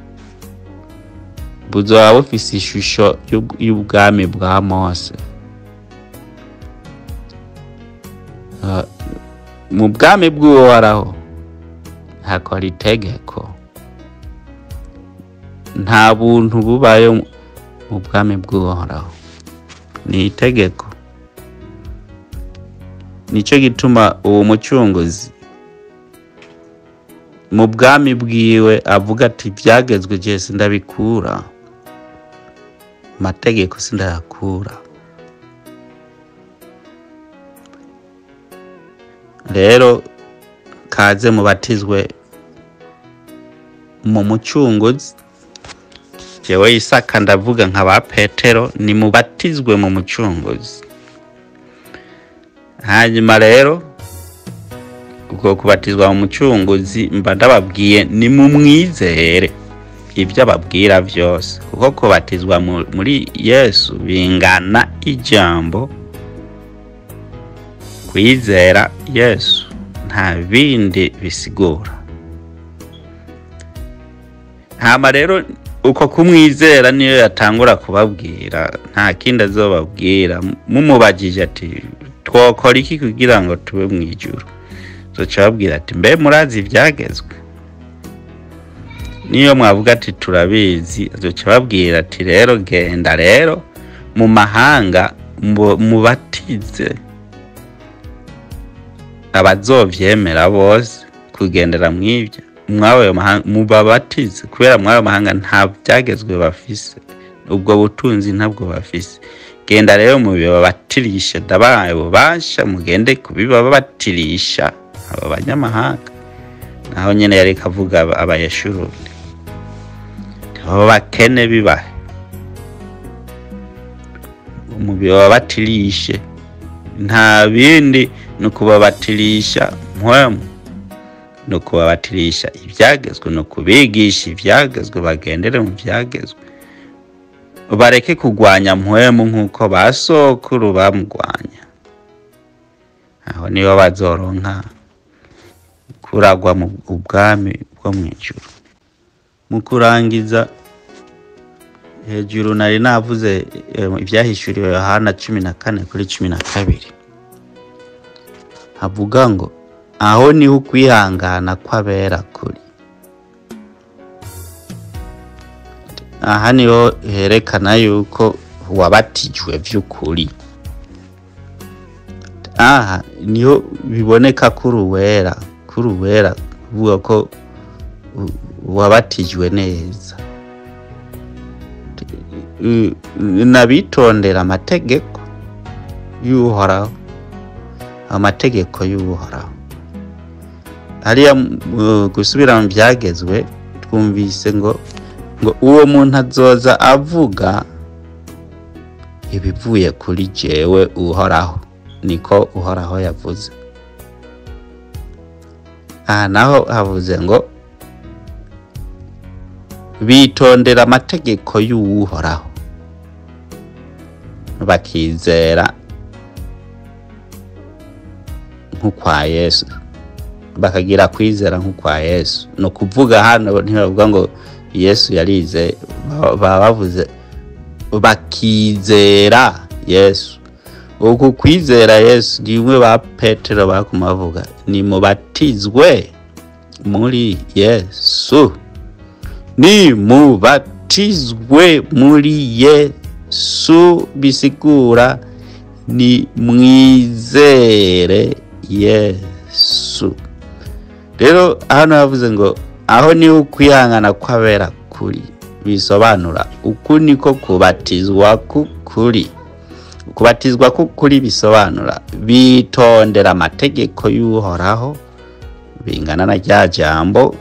buzoba bufise ishusho y'ubwami bwa Mose. Mu bwami bw'uhoraho hakora itegeko, nta buntu bubayo mu bwami bw'uhoraho, ni itegeko. Nico gituma uwo mucunguzi mu bwami bwiwe avuga ati byagezwe je sindabikura, mategeko sindayakura. Rero kaze mubatizwe mu mucunguzi. Jewe Isaka ndavuga nka ba Petero, ni mubatizwe mu mucunguzi. Hanyuma rero ubwo kubatizwa mu mucunguzi mba ndababwiye ni mumwizere ibyo ababwira byose, kuko kubatizwa muri Yesu bingana ijambo kwizera Yesu, nta bindi bisigura. Hama rero uko kumwizera niyo yatangura kubabwira, nta kindi azobabwira. Mumubajije ati twokora iki kugira ngo tube mwijuru, zoca babwira ati mbe murazi ivyagezwe? Niyo mwavuga ati turabizi, zoca babwira ati rero genda rero mu mahanga mubatize abazovyemera bose kugendera mw'ivyo, mwawe mahanga mubabatize, kubera mwawe mahanga nta byagezwe bafise, ubwo butunzi ntabwo bafise. Genda rero mubibabatirisha, ndabaye bubasha, mugende kubibabatirisha aba banyamahanga. Naho nyene yari kavuga abayeshuruni, abo bakene bibahe, mubibabatirishe, nta bindi nukubabatirisha Mpwemu, nukubabatirisha ivyagezwe, nukubigisha ivyagezwe, bagendere mu vyagezwe, bareke kugwanya Mpwemu nkuko basokuru bamugwanya. Aho niyo bazoronka kuragwa mu ubwami bwo mwijuru. Mu kurangiza, hejuru nari navuze ivyahishuriwe Yohana 14:12 havuga ngo aho niho kwihangana kw'abera kuri. Aha niho herekana yuko wabatijwe vy'ukuri. Aha niho biboneka kuruwera kuvuga ko wabatijwe neza. Nabitondera amategeko y'Uhoraho, amategeko y'Uhoraho. Hariya gusubira mu byagezwe twumvise ngo uwo muntu azoza avuga ibivuye kuri jewe Uhoraho, niko Uhoraho yavuze. Aha naho havuze ngo bitondera amategeko y'Uhoraho bakizera nk'ukwa Yesu, bakagira kwizera nk'ukwa Yesu. No kuvuga hano ntibavuga ngo Yesu yarize, bavuze bakizera Yesu. Uku kwizera Yesu nimwe ba Petero bakumavuga ni mubatizwe muri Yesu, ni mubatizwe muri Yesu, bisigura ni mwizere Yesu. Rero hano yavuze ngo aho ni ukwihangana kw'abera kuri, bisobanura uku niko kubatizwa kukuri. Kubatizwa kukuri bisobanura bitondera amategeko y'Uhoraho, bingana na rya jambo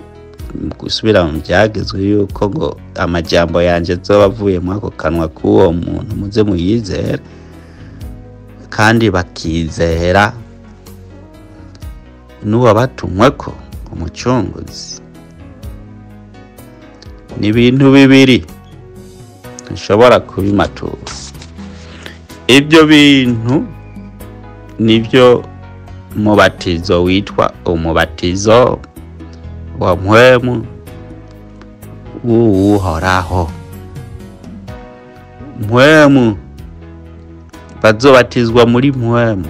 gusubira mu byagezwe yuko ngo amajambo yanje zoba avuye mu ako kanwa k'uwo muntu muze muyizere, kandi bakizera n'uwabatumweko umucunguzi. Ni ibintu bibiri nshobora kubimatura. Ibyo bintu nibyo mubatizo witwa umubatizo wa Mpwemu w'Uhoraho. Mpwemu, bazobatizwa muri Mpwemu.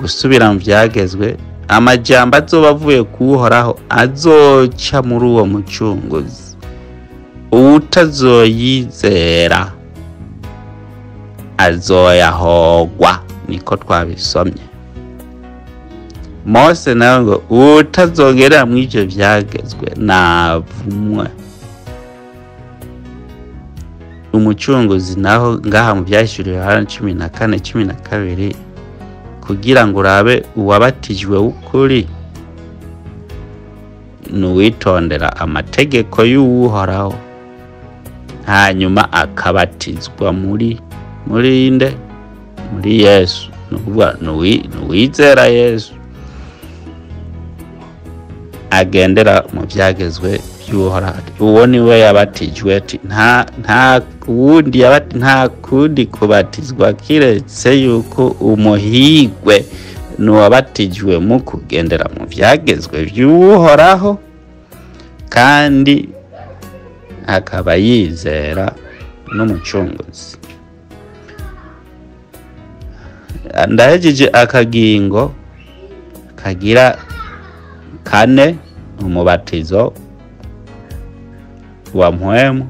Gusubira mu byagezwe, amajambo azoba avuye kuhoraho azoca muri uwo mucunguzi. Utazoyizera azoyahogwa, niko twabisomye. Mose nawe ngo utazogera mu ivyo vyagezwe navumwe. Umucunguzi naho ngaha mu byahishuriwe Yohana 14:12 kugira ngo urabe uwabatijwe ukuri, nuwitondera amategeko y'Uhoraho, hanyuma akabatizwa muri Yesu. Nukuvuga nuwizera Yesu, agendera mu byagezwe by'Uhoraho. Uwo niwe yabatijwe. Nta kundi kubatizwa kiretse yuko umuhigwe nuwabatijwe mu kugendera mu byagezwe by'Uhoraho, kandi akaba yizera n'umucunguzi. Ndahejeje akagingo kagira kane, umubatizo wa Mpwemu.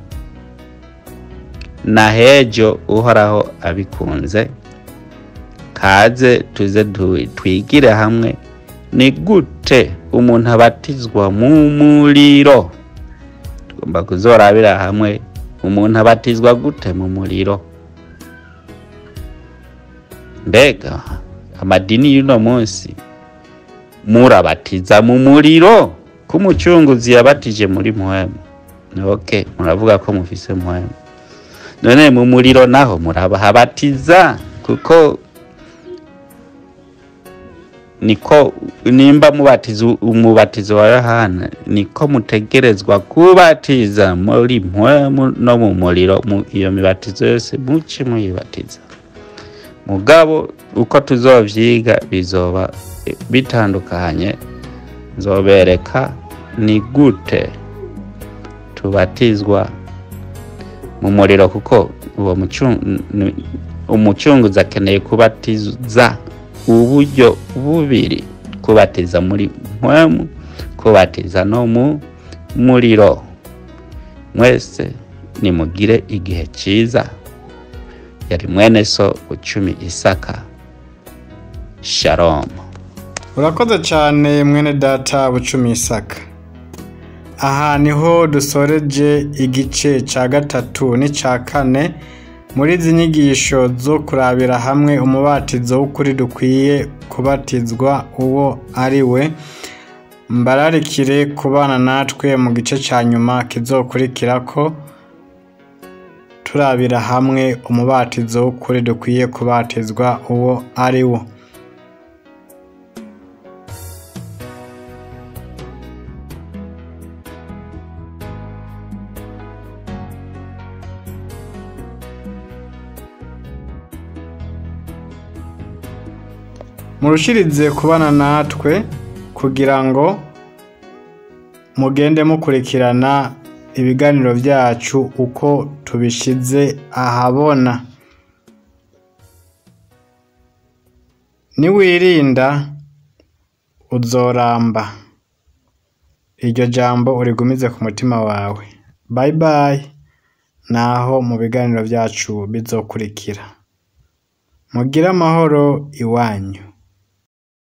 Na hejo uhoraho abikunze, kaze tuze twigire hamwe ni gute umuntu abatizwa mu muriro. Tugomba kuzorabira hamwe umuntu abatizwa gute mu muriro. Mbega amadini y'uno munsi murabatiza mu muriro k'umucunguzi yabatije muri Mpwemu? Okay, muravuga ko mufise Mpwemu, none mu muriro naho murabahabatiza? Kuko niko nimba umubatizo wa Yohana niko mutegerezwa kubatiza muri Mpwemu no mu muriro. Iyo mibatizo yose muce muyibatiza. Mugabo uko tuzovyiga bizoba bitandukanye. Nzobereka ni gute tubatizwa mu muriro, kuko uwo umucunguzi akeneye kubatiza uburyo bubiri: kubatiza muri Mpwemu, kubatiza no mu muriro. Mwese nimugire igihe ciza. Yari mwene so Bucumi Isaka. Shalom. Urakoze cyane mwene data Bucumi Isaka. Aha niho dusoreje igice ca gatatu n'ca kane muri izi nyigisho zo kurabira hamwe umubatizo w'ukuri dukwiye kubatizwa uwo ari we. Mbararikire kubana natwe mu gice ca nyuma kizokurikirako, turabira hamwe umubatizo w'ukuri dukwiye kubatizwa uwo ari wo. Murushirize kubana natwe kugira ngo mugende mukurikirana ibiganiro byacu uko tubishize ahabona. Niwirinda uzoramba. Iryo jambo urigumize ku mutima wawe. Bye bye. Naho mu biganiro byacu bizokurikira. Mugira amahoro iwanyu.